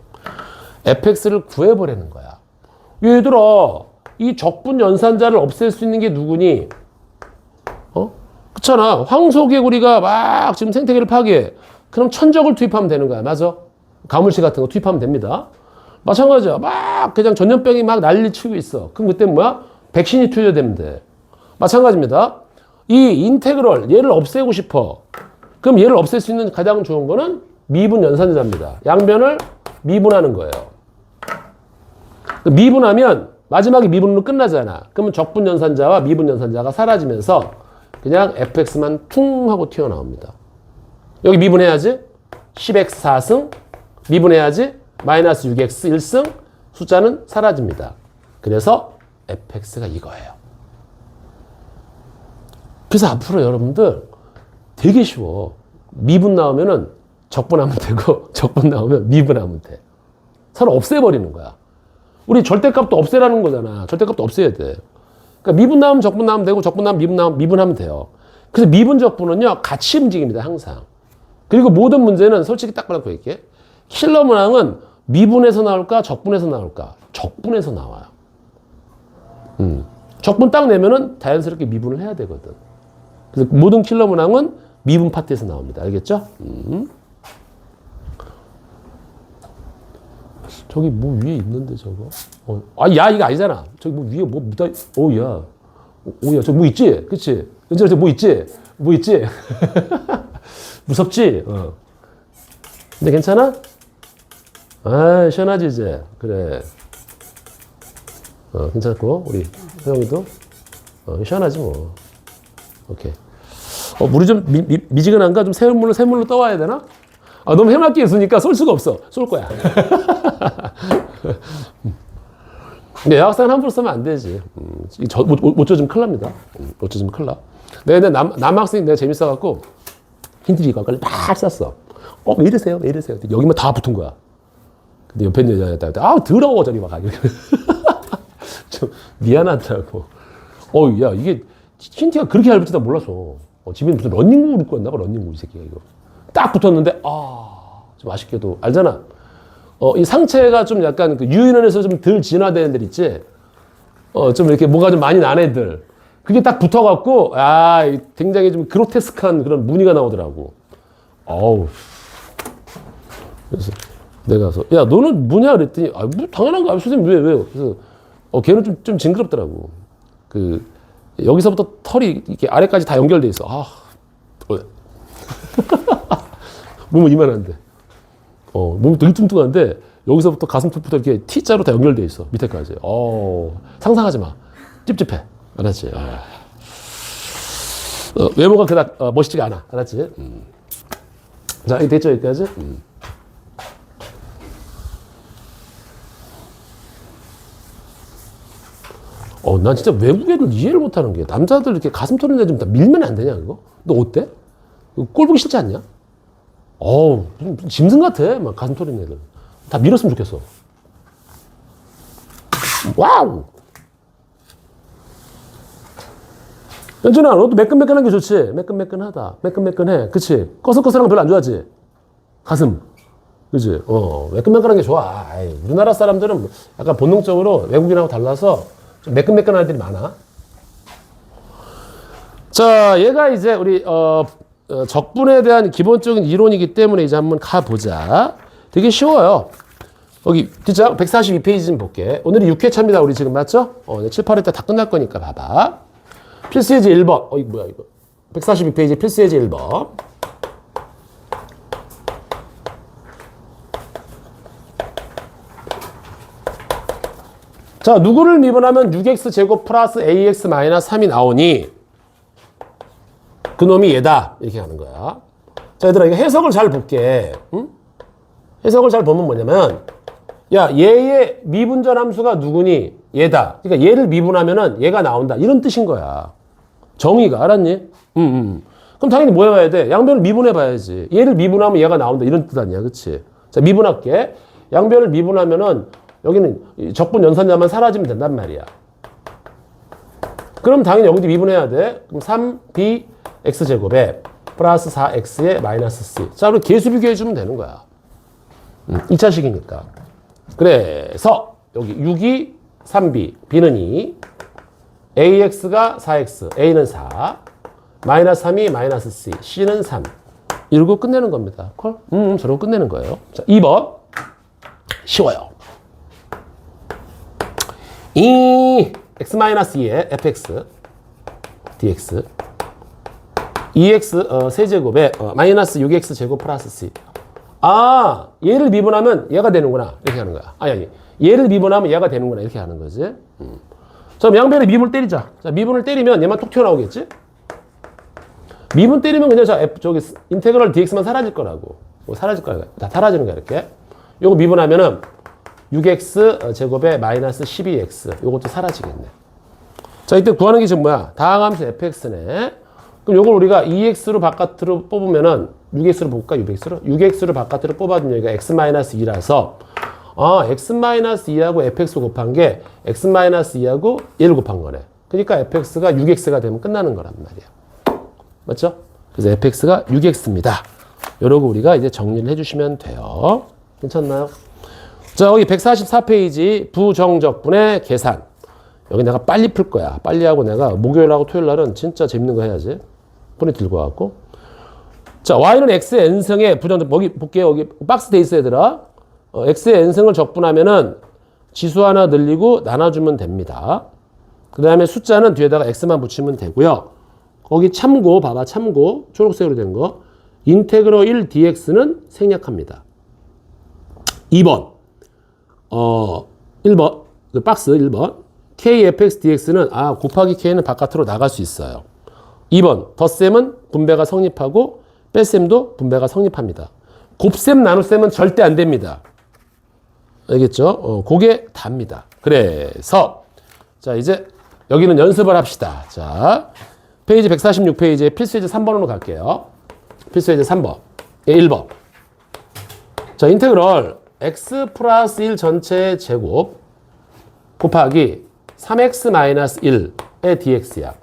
fx를 구해보라는 거야. 얘들아, 이 적분 연산자를 없앨 수 있는 게 누구니? 그렇잖아. 황소개구리가 막 지금 생태계를 파괴해. 그럼 천적을 투입하면 되는 거야. 맞아? 가물치 같은 거 투입하면 됩니다. 마찬가지야. 막 그냥 전염병이 막 난리 치고 있어. 그럼 그때 뭐야? 백신이 투여되면 돼. 마찬가지입니다. 이 인테그럴 얘를 없애고 싶어. 그럼 얘를 없앨 수 있는 가장 좋은 거는 미분 연산자입니다. 양변을 미분하는 거예요. 미분하면 마지막에 미분으로 끝나잖아. 그러면 적분 연산자와 미분 연산자가 사라지면서 그냥 fx만 퉁 하고 튀어나옵니다. 여기 미분해야지. 10x 4승 미분해야지. 마이너스 6x 1승 숫자는 사라집니다. 그래서 fx가 이거예요. 그래서 앞으로 여러분들 되게 쉬워. 미분 나오면은 적분하면 되고 적분 나오면 미분하면 돼. 서로 없애버리는 거야. 우리 절대값도 없애라는 거잖아. 절대값도 없애야 돼. 그러니까 미분 나오면 적분 나오면 되고 적분 나오면 미분 나오면 미분하면 돼요. 그래서 미분 적분은요 같이 움직입니다. 항상. 그리고 모든 문제는 솔직히 딱 말하고 얘기해. 킬러 문항은 미분에서 나올까 적분에서 나올까? 적분에서 나와요. 적분 딱 내면은 자연스럽게 미분을 해야 되거든. 그래서 모든 킬러 문항은 미분 파트에서 나옵니다. 알겠죠? 저기 뭐 위에 있는데 저거. 야 이거 아니잖아. 저기 뭐 위에 뭐 묻어. 야, 저기 뭐 있지? 그렇지? 은철아 저뭐 있지? 뭐 있지? 무섭지? 근데 괜찮아? 아 시원하지 이제. 그래. 괜찮고 우리 소영이도 시원하지 뭐. 오케이. 물이 좀 미지근한가? 좀 새물로 떠와야 되나? 너무 해맑게 있으니까 쏠 수가 없어. 쏠 거야. 근데 여학생은 함부로 쓰면 안 되지. 못 젖으면 큰일 납니다. 못 젖으면 큰일 나. 내가 남학생이 내가 재밌어갖고 힌트리 이거 막 쐈어. 왜 이러세요? 왜 이러세요? 여기만 다 붙은 거야. 근데 옆에 있는 여자한테 더러워 저리 막. 좀 미안하더라고. 야 이게 힌트가 그렇게 잘 붙이다 몰랐어. 집에 무슨 런닝구를 입고 왔나 봐. 런닝구 이 새끼가 이거. 딱 붙었는데 좀 아쉽게도 알잖아. 이 상체가 좀 약간 그 유인원에서 좀 덜 진화된 애들 있지. 좀 이렇게 뭐가 좀 많이 난 애들. 그게 딱 붙어갖고 굉장히 좀 그로테스크한 그런 무늬가 나오더라고. 그래서 내가 가서 야 너는 뭐냐 그랬더니 뭐 당연한 거 선생님 왜? 그래서 걔는 좀 징그럽더라고. 그 여기서부터 털이 이렇게 아래까지 다 연결돼 있어. 몸은 이만한데. 몸이 되게 뚱뚱한데 여기서부터 가슴턱부터 이렇게 T자로 다 연결돼 있어. 밑에까지. 상상하지 마. 찝찝해. 알았지? 외모가 그닥 멋있지가 않아. 알았지? 자, 이게 됐죠? 여기까지? 난 진짜 외국 애들 이해를 못하는 게 남자들 이렇게 가슴 털은 애좀 다 밀면 안 되냐 그거? 너 어때? 꼴 보기 싫지 않냐? 짐승 같아. 막 가슴 털인 애들. 다 밀었으면 좋겠어. 와우! 연준아, 너도 매끈매끈한 게 좋지? 매끈매끈하다. 매끈매끈해. 그치? 꺼슬꺼슬한 거 별로 안 좋아하지? 가슴. 그치? 매끈매끈한 게 좋아. 우리나라 사람들은 약간 본능적으로 외국인하고 달라서 좀 매끈매끈한 애들이 많아. 자, 얘가 이제 우리, 적분에 대한 기본적인 이론이기 때문에 이제 한번 가보자. 되게 쉬워요. 여기 진짜 142페이지 좀 볼게. 오늘이 6회차입니다. 우리 지금 맞죠? 7, 8회 때 다 끝날 거니까 봐봐. 필수예제 1번. 이거 뭐야 이거. 142페이지 필수예제 1번. 자, 누구를 미분하면 6x제곱 플러스 ax 마이너스 3이 나오니 그놈이 얘다. 이렇게 하는 거야. 자, 얘들아, 이거 해석을 잘 볼게. 응? 해석을 잘 보면 뭐냐면, 야, 얘의 미분절 함수가 누구니? 얘다. 그러니까 얘를 미분하면은 얘가 나온다. 이런 뜻인 거야. 정의가. 알았니? 그럼 당연히 뭐 해봐야 돼? 양변을 미분해 봐야지. 얘를 미분하면 얘가 나온다. 이런 뜻 아니야. 그치? 자, 미분할게. 양변을 미분하면은 여기는 적분 연산자만 사라지면 된단 말이야. 그럼 당연히 여기도 미분해야 돼. 그럼 3b x제곱에 플러스 4x에 마이너스 c. 자, 우리 계수 비교해주면 되는 거야. 2차식이니까. 그래서 여기 6이 3b, b는 2, ax가 4x, a는 4, 마이너스 3이 마이너스 c, c는 3. 이러고 끝내는 겁니다. 콜? 저러고 끝내는 거예요. 자, 2번. 쉬워요. 이 x-2의 fx, dx 2x 세제곱에 마이너스 6x 제곱 플러스 c. 아, 얘를 미분하면 얘가 되는구나. 이렇게 하는 거야. 아니. 얘를 미분하면 얘가 되는구나. 이렇게 하는 거지. 자, 양변에 미분을 때리자. 자, 미분을 때리면 얘만 톡 튀어나오겠지? 미분 때리면 그냥 저기 인테그럴 dx만 사라질 거라고. 사라질 거야. 다 사라지는 거야, 이렇게. 요거 미분하면은 6x 제곱에 마이너스 12x. 요것도 사라지겠네. 자, 이때 구하는 게 지금 뭐야? 다항함수 fx네. 그럼 요걸 우리가 2x로 바깥으로 뽑으면은 6x로 볼까? 6x로? 6x로 바깥으로 뽑아둔 여기가 x-2라서 x-2하고 fx 곱한 게 x-2하고 1 곱한 거네. 그러니까 fx가 6x가 되면 끝나는 거란 말이야. 맞죠? 그래서 fx가 6x입니다. 요러고 우리가 이제 정리를 해주시면 돼요. 괜찮나요? 자, 여기 144페이지 부정적분의 계산. 여기 내가 빨리 풀 거야. 빨리 하고 내가 목요일하고 토요일날은 진짜 재밌는 거 해야지. 폰이 들고 와갖고. 자, y는 x의 n승의 부정적, 여기 볼게요. 여기 박스 돼 있어, 얘들아. x의 n승을 적분하면은 지수 하나 늘리고 나눠주면 됩니다. 그 다음에 숫자는 뒤에다가 x만 붙이면 되고요. 거기 참고, 봐봐, 참고. 초록색으로 된 거. 인테그럴 1 dx는 생략합니다. 2번. 1번. 박스 1번. kfx dx는, 곱하기 k는 바깥으로 나갈 수 있어요. 2번. 덧셈은 분배가 성립하고, 뺄셈도 분배가 성립합니다. 곱셈, 나눗셈은 절대 안 됩니다. 알겠죠? 그게 답니다. 그래서, 자, 이제 여기는 연습을 합시다. 자, 페이지 146페이지에 필수예제 3번으로 갈게요. 필수예제 3번. 1번. 자, 인테그럴 x 플러스 1 전체의 제곱 곱하기 3x-1의 dx야.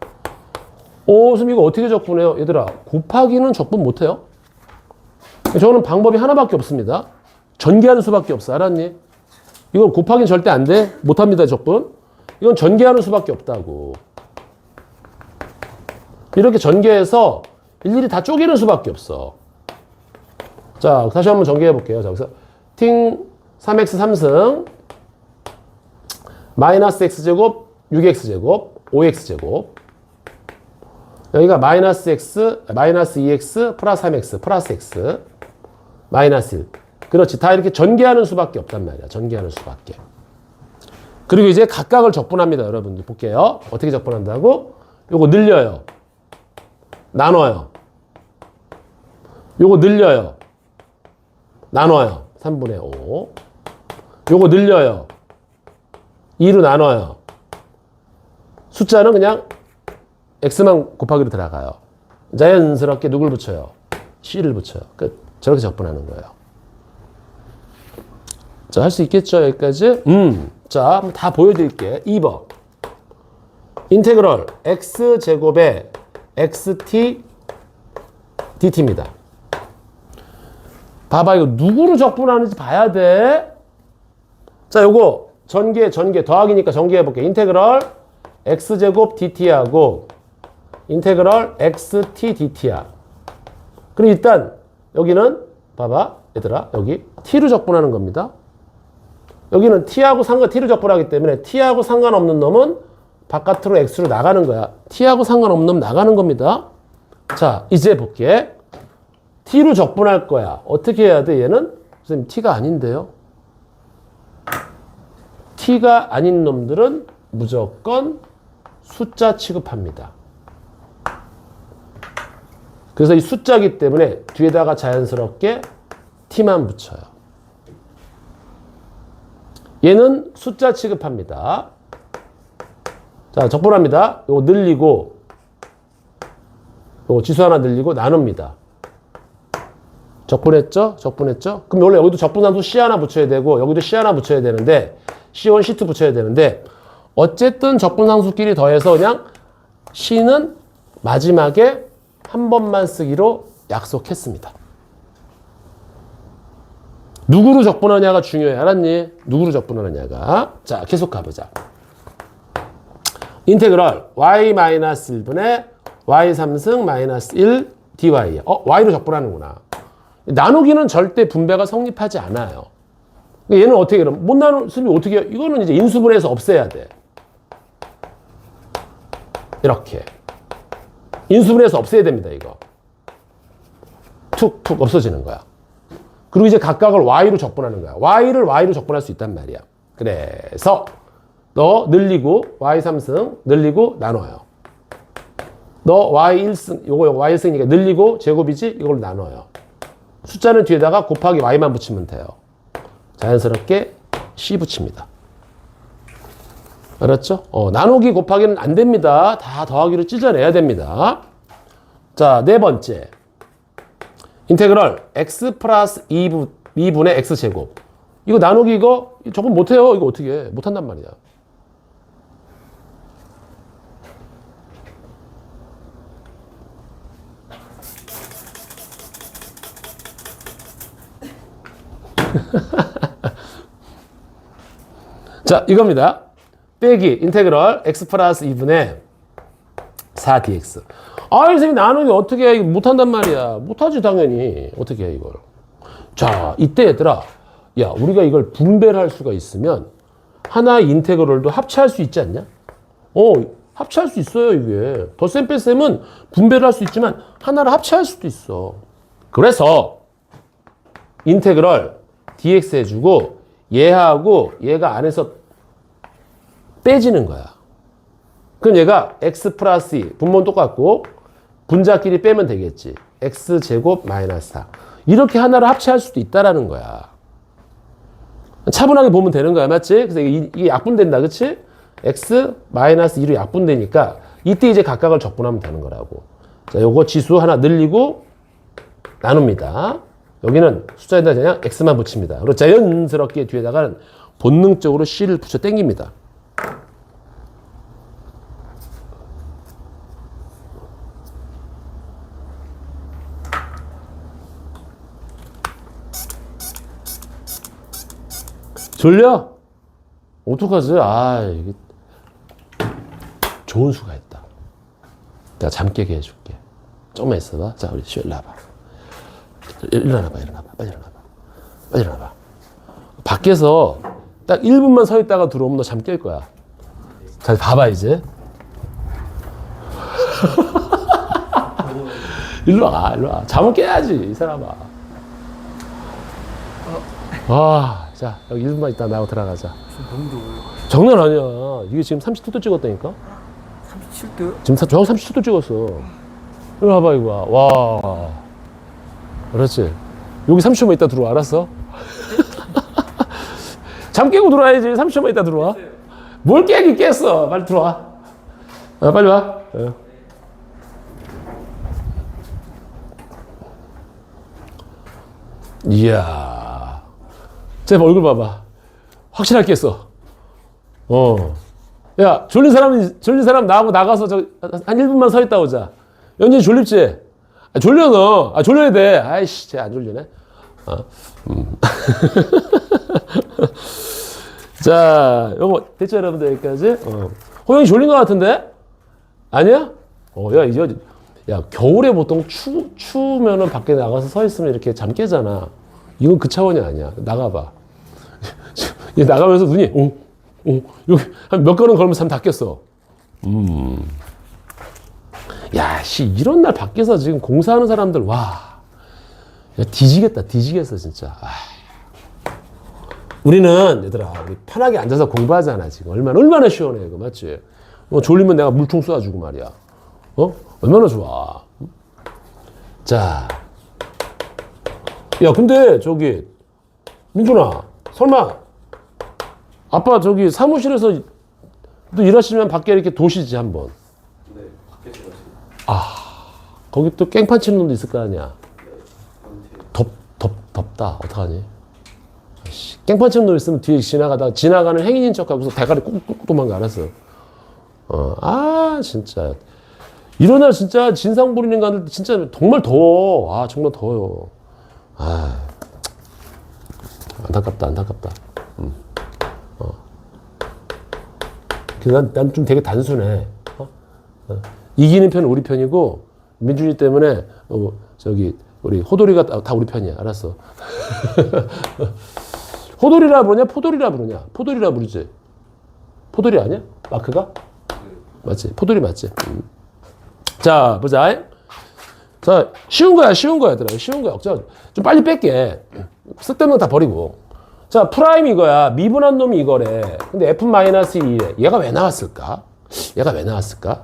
선생님 이거 어떻게 적분해요? 얘들아, 곱하기는 적분 못해요. 저는 방법이 하나밖에 없습니다. 전개하는 수밖에 없어. 알았니? 이건 곱하기는 절대 안 돼. 못합니다, 적분. 이건 전개하는 수밖에 없다고. 이렇게 전개해서 일일이 다 쪼개는 수밖에 없어. 자, 다시 한번 전개해 볼게요. 자, 여기서 팅 3x 3승 마이너스 x제곱 6x제곱 5x제곱 여기가 마이너스 x 마이너스 2x 플러스 3x 플러스 x 마이너스 1. 그렇지. 다 이렇게 전개하는 수밖에 없단 말이야. 전개하는 수밖에. 그리고 이제 각각을 적분합니다. 여러분들 볼게요. 어떻게 적분한다고? 요거 늘려요. 나눠요. 요거 늘려요. 나눠요. 3분의 5. 요거 늘려요. 2로 나눠요. 숫자는 그냥 x만 곱하기로 들어가요. 자연스럽게 누굴 붙여요? c를 붙여요. 끝. 저렇게 적분하는 거예요. 자, 할 수 있겠죠? 여기까지? 자, 한번 다 보여드릴게. 2번. 인테그럴 x제곱에 xt dt입니다. 봐봐, 이거 누구로 적분하는지 봐야 돼. 자, 요거 전개 더하기니까 전개해볼게. 인테그럴 x제곱 dt하고 인테그럴 xt dt야. 그럼 일단 여기는 봐봐, 얘들아, 여기 t로 적분하는 겁니다. 여기는 t하고 t로 적분하기 때문에 t하고 상관없는 놈은 바깥으로 x로 나가는 거야. t하고 상관없는 놈 나가는 겁니다. 자, 이제 볼게. t로 적분할 거야. 어떻게 해야 돼, 얘는? 선생님, t가 아닌데요? t가 아닌 놈들은 무조건 숫자 취급합니다. 그래서 이 숫자기 때문에 뒤에다가 자연스럽게 t만 붙여요. 얘는 숫자 취급합니다. 자, 적분합니다. 요거 늘리고, 요거 지수 하나 늘리고 나눕니다. 적분했죠? 적분했죠? 그럼 원래 여기도 적분함수 C 하나 붙여야 되고, 여기도 C 하나 붙여야 되는데, C1, C2 붙여야 되는데, 어쨌든 적분함수끼리 더해서 그냥 C는 마지막에 한 번만 쓰기로 약속했습니다. 누구로 적분하냐가 중요해. 알았니? 누구로 적분하느냐가. 자, 계속 가보자. 인테그럴 y-1분의 y3승 마이너스 1 dy. y로 적분하는구나. 나누기는 절대 분배가 성립하지 않아요. 얘는 어떻게 그럼? 못 나누면 어떻게 해요? 이거는 이제 인수분해해서 없애야 돼. 이렇게. 인수분해해서 없애야 됩니다, 이거. 툭툭 없어지는 거야. 그리고 이제 각각을 y로 적분하는 거야. y를 y로 적분할 수 있단 말이야. 그래서 너 늘리고 y 3승 늘리고 나눠요. 너 y 1승 요거 y 1승이니까 늘리고 제곱이지 이걸로 나눠요. 숫자는 뒤에다가 곱하기 y만 붙이면 돼요. 자연스럽게 c 붙입니다. 알았죠? 나누기 곱하기는 안 됩니다. 다 더하기로 찢어내야 됩니다. 자, 네 번째. 인테그럴 x 플러스 2분의 x제곱. 이거 나누기 이거 저건 못해요. 이거 어떻게 해? 못한단 말이야. 자, 이겁니다. 빼기 인테그럴 x 플러스 2분의 4dx. 아, 선생님 나누기 어떻게 해? 이거 못한단 말이야. 못하지 당연히. 어떻게 해 이걸. 자, 이때 얘들아. 야, 우리가 이걸 분배를 할 수가 있으면 하나의 인테그럴도 합체할 수 있지 않냐? 합체할 수 있어요 이게. 덧셈 뺄셈은 분배를 할 수 있지만 하나를 합체할 수도 있어. 그래서 인테그럴 dx 해주고 얘하고 얘가 안에서 빼지는 거야. 그럼 얘가 x 플러스 2, 분모는 똑같고 분자끼리 빼면 되겠지. x제곱 마이너스 4. 이렇게 하나를 합체할 수도 있다라는 거야. 차분하게 보면 되는 거야. 맞지? 그래서 이게 약분된다. 그치? x 마이너스 2로 약분되니까 이때 이제 각각을 적분하면 되는 거라고. 자, 요거 지수 하나 늘리고 나눕니다. 여기는 숫자에다 그냥 x만 붙입니다. 그리고 자연스럽게 뒤에다가는 본능적으로 c를 붙여 당깁니다. 졸려? 어떡하지? 이게 좋은 수가 있다. 내가 잠 깨게 해줄게. 조금만 있어봐. 자, 우리 일로 와봐. 일어나봐. 빨리 일어나봐. 밖에서 딱 1분만 서 있다가 들어오면 너 잠 깰 거야. 자, 봐봐, 이제. 일로 와. 잠은 깨야지, 이 사람아. 자, 여기 1분만 있다 나하고 들어가자. 너무 더워요. 장난 아니야. 이게 지금 37도 찍었다니까? 37도? 지금 정확 37도 찍었어. 이리 와봐, 이거 와. 그렇지. 여기 30초만 있다 들어와, 알았어? 잠 깨고 들어와야지. 30초만 있다 들어와. 뭘 깨긴 깼어. 빨리 들어와. 빨리 와. 이야. 제 얼굴 봐봐. 확실하게 깼어. 야, 졸린 사람 나하고 나가서 한 1분만 서 있다 오자. 연진이 졸립지? 졸려, 너. 졸려야 돼. 아이씨, 쟤 안 졸리네. 자, 요거, 됐죠, 여러분들, 여기까지? 호영이 졸린 것 같은데? 아니야? 야, 겨울에 보통 추우면은 밖에 나가서 서 있으면 이렇게 잠 깨잖아. 이건 그 차원이 아니야. 나가봐. 얘 나가면서 눈이, 여기 한 몇 걸음 걸으면서 잠 다 깼어. 야, 이런 날 밖에서 지금 공사하는 사람들, 와. 야, 뒤지겠어, 진짜. 우리는, 얘들아, 우리 편하게 앉아서 공부하잖아, 지금. 얼마나 시원해, 이거, 맞지? 졸리면 내가 물통 쏴주고 말이야. 얼마나 좋아. 자. 야, 근데, 민준아, 설마, 아빠 사무실에서 또 일하시면 밖에 이렇게 도시지, 한번. 네, 밖에서 일하시고. 거기 또 깽판 치는 놈도 있을 거 아니야. 네, 덥다. 어떡하니? 깽판 치는 놈 있으면 뒤에 지나가는 행인인 척하고서 대가리 꾹꾹 도망가, 알았어. 진짜. 이런 날 진짜 진상 부리는 가들 진짜 정말 더워. 정말 더워요. 안타깝다. 난 좀 되게 단순해. 이기는 편은 우리 편이고, 민준이 때문에, 우리 호돌이가 다 우리 편이야. 알았어. 호돌이라 부르냐? 포돌이라 부르냐? 포돌이라 부르지? 포돌이 아니야? 마크가? 맞지? 포돌이 맞지? 자, 보자. 자, 쉬운 거야, 얘들아. 쉬운 거야. 좀 빨리 뺄게. 쓸데없는 거 다 버리고. 자, 프라임 이거야. 미분한 놈이 이거래. 근데 F-2래. 얘가 왜 나왔을까?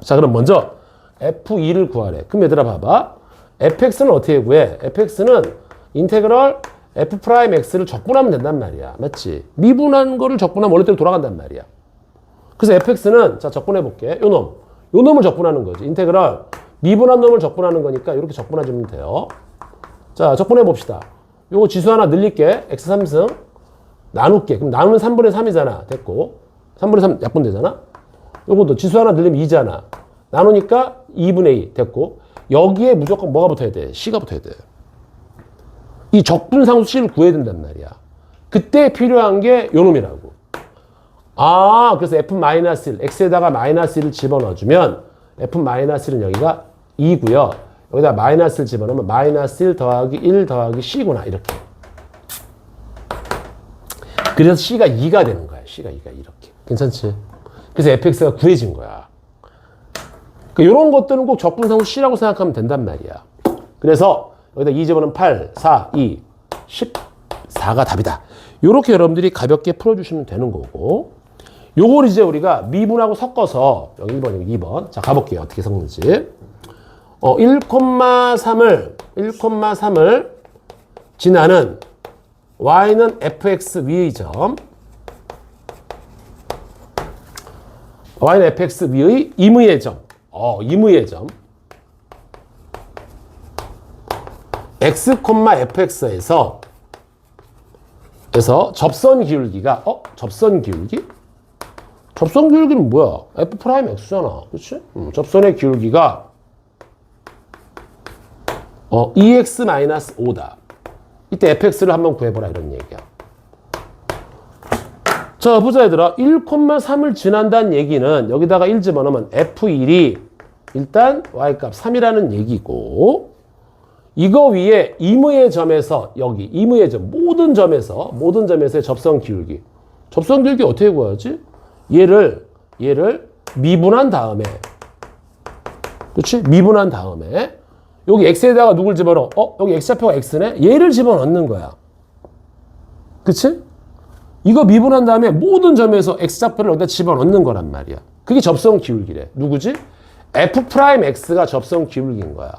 자, 그럼 먼저 F2를 구하래. 그럼 얘들아 봐봐. fx는 어떻게 구해? fx는 인테그럴 F'X를 적분하면 된단 말이야. 맞지? 미분한 거를 적분하면 원래대로 돌아간단 말이야. 그래서 fx는, 자, 적분해 볼게. 요 놈을 적분하는 거지. 인테그럴 미분한 놈을 적분하는 거니까 이렇게 적분해주면 돼요. 자, 적분해 봅시다. 요거 지수 하나 늘릴게. x 3승 나눌게. 그럼 나누면 3분의 3이잖아. 됐고. 3분의 3 약분되잖아. 요것도 지수 하나 늘리면 2잖아. 나누니까 2분의 2 됐고. 여기에 무조건 뭐가 붙어야 돼? c가 붙어야 돼. 이 적분상수 c를 구해야 된단 말이야. 그때 필요한 게 요 놈이라고. 아, 그래서 F-1, x에다가 -1을 집어넣어주면 F-1은 여기가 2고요. 여기다 마이너스를 집어넣으면 -1 더하기 1 더하기 c구나. 이렇게. 그래서 c가 2가 되는 거야. c가 2가 이렇게. 괜찮지? 그래서 fx가 구해진 거야. 그러니까 이런 것들은 꼭 적분상수 c라고 생각하면 된단 말이야. 그래서 여기다 2 집어넣으면 8, 4, 2, 14가 답이다. 이렇게 여러분들이 가볍게 풀어주시면 되는 거고, 요걸 이제 우리가 미분하고 섞어서 여기 1번, 여기 2번. 자, 가볼게요. 어떻게 섞는지. 1,3을 지나는 y는 fx 위의 점, y는 fx 위의 임의의 점, 임의의 점, x, fx에서 접선 기울기가, 접선 기울기? 접선 기울기는 뭐야? F'X잖아. 그치? 접선의 기울기가, EX-5다. 이때 fx를 한번 구해보라, 이런 얘기야. 자, 보자, 얘들아. 1,3을 지난다는 얘기는 여기다가 1 집어넣으면 F1이 일단 y값 3이라는 얘기고, 이거 위에 임의의 점에서 여기 임의의 점 모든 점에서의 접선 기울기. 접선 기울기 어떻게 구하지? 얘를 미분한 다음에, 그렇지? 미분한 다음에 여기 x에다가 누굴 집어넣어? 여기 x좌표가 x네? 얘를 집어넣는 거야. 그치? 이거 미분한 다음에 모든 점에서 x좌표를 여기다 집어넣는 거란 말이야. 그게 접선 기울기래. 누구지? F'X가 접선 기울기인 거야.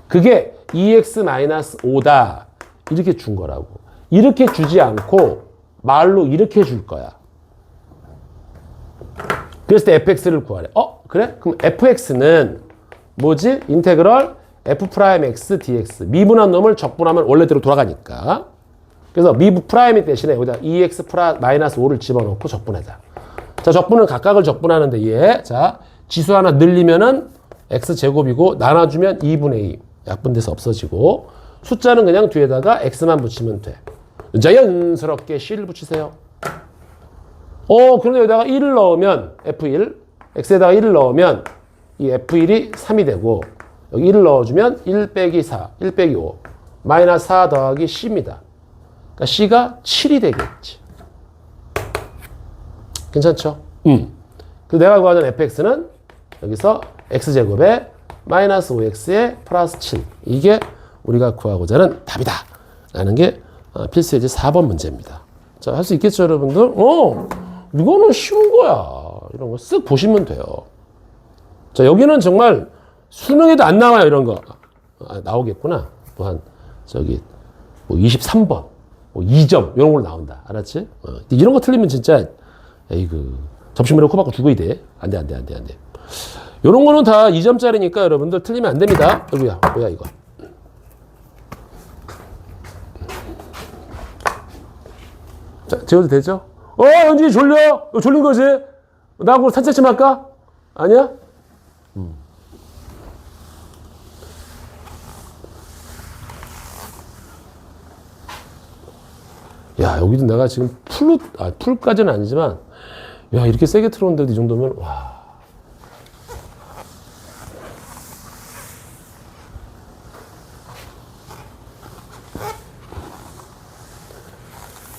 그게 EX-5다. 이렇게 준 거라고. 이렇게 주지 않고 말로 이렇게 줄 거야. 그래서 fx를 구하래. 그래? 그럼 fx는 뭐지? 인테그럴 F'X dx. 미분한 놈을 적분하면 원래대로 돌아가니까. 그래서 미분 프라임이 대신에 여기다 EX-5를 집어넣고 적분하자. 자, 적분은 각각을 적분하는데 얘. 자, 지수 하나 늘리면은 x제곱이고 나눠주면 2분의 2. 약분돼서 없어지고, 숫자는 그냥 뒤에다가 x만 붙이면 돼. 자연스럽게 c를 붙이세요. 그런데 여기다가 1을 넣으면 f1, x에다가 1을 넣으면 이 f1이 3이 되고, 여기 1을 넣어주면 1 빼기 4, 1 빼기 5, 마이너스 4 더하기 c입니다. 그러니까 c가 7이 되겠지. 괜찮죠? 그래서 내가 구하는 fx는 여기서 x제곱에 마이너스 5x에 플러스 7. 이게 우리가 구하고자 하는 답이다. 라는 게 필수예제 4번 문제입니다. 자, 할 수 있겠죠, 여러분들? 이거는 쉬운 거야. 이런 거 쓱 보시면 돼요. 자, 여기는 정말 수능에도 안 나와요, 이런 거. 나오겠구나. 뭐 23번, 뭐 2점, 이런 걸 나온다. 알았지? 이런 거 틀리면 진짜, 접시물에 코 박고 죽어야 돼. 안 돼. 요런 거는 다 2점짜리니까 여러분들 틀리면 안 됩니다. 뭐야 이거. 자, 재워도 되죠? 연진이 졸려? 졸린 거지? 나하고 산책 좀 할까? 아니야? 야, 여기도 내가 지금 풀까지는 아니지만, 야, 이렇게 세게 틀었는데도 이 정도면, 와.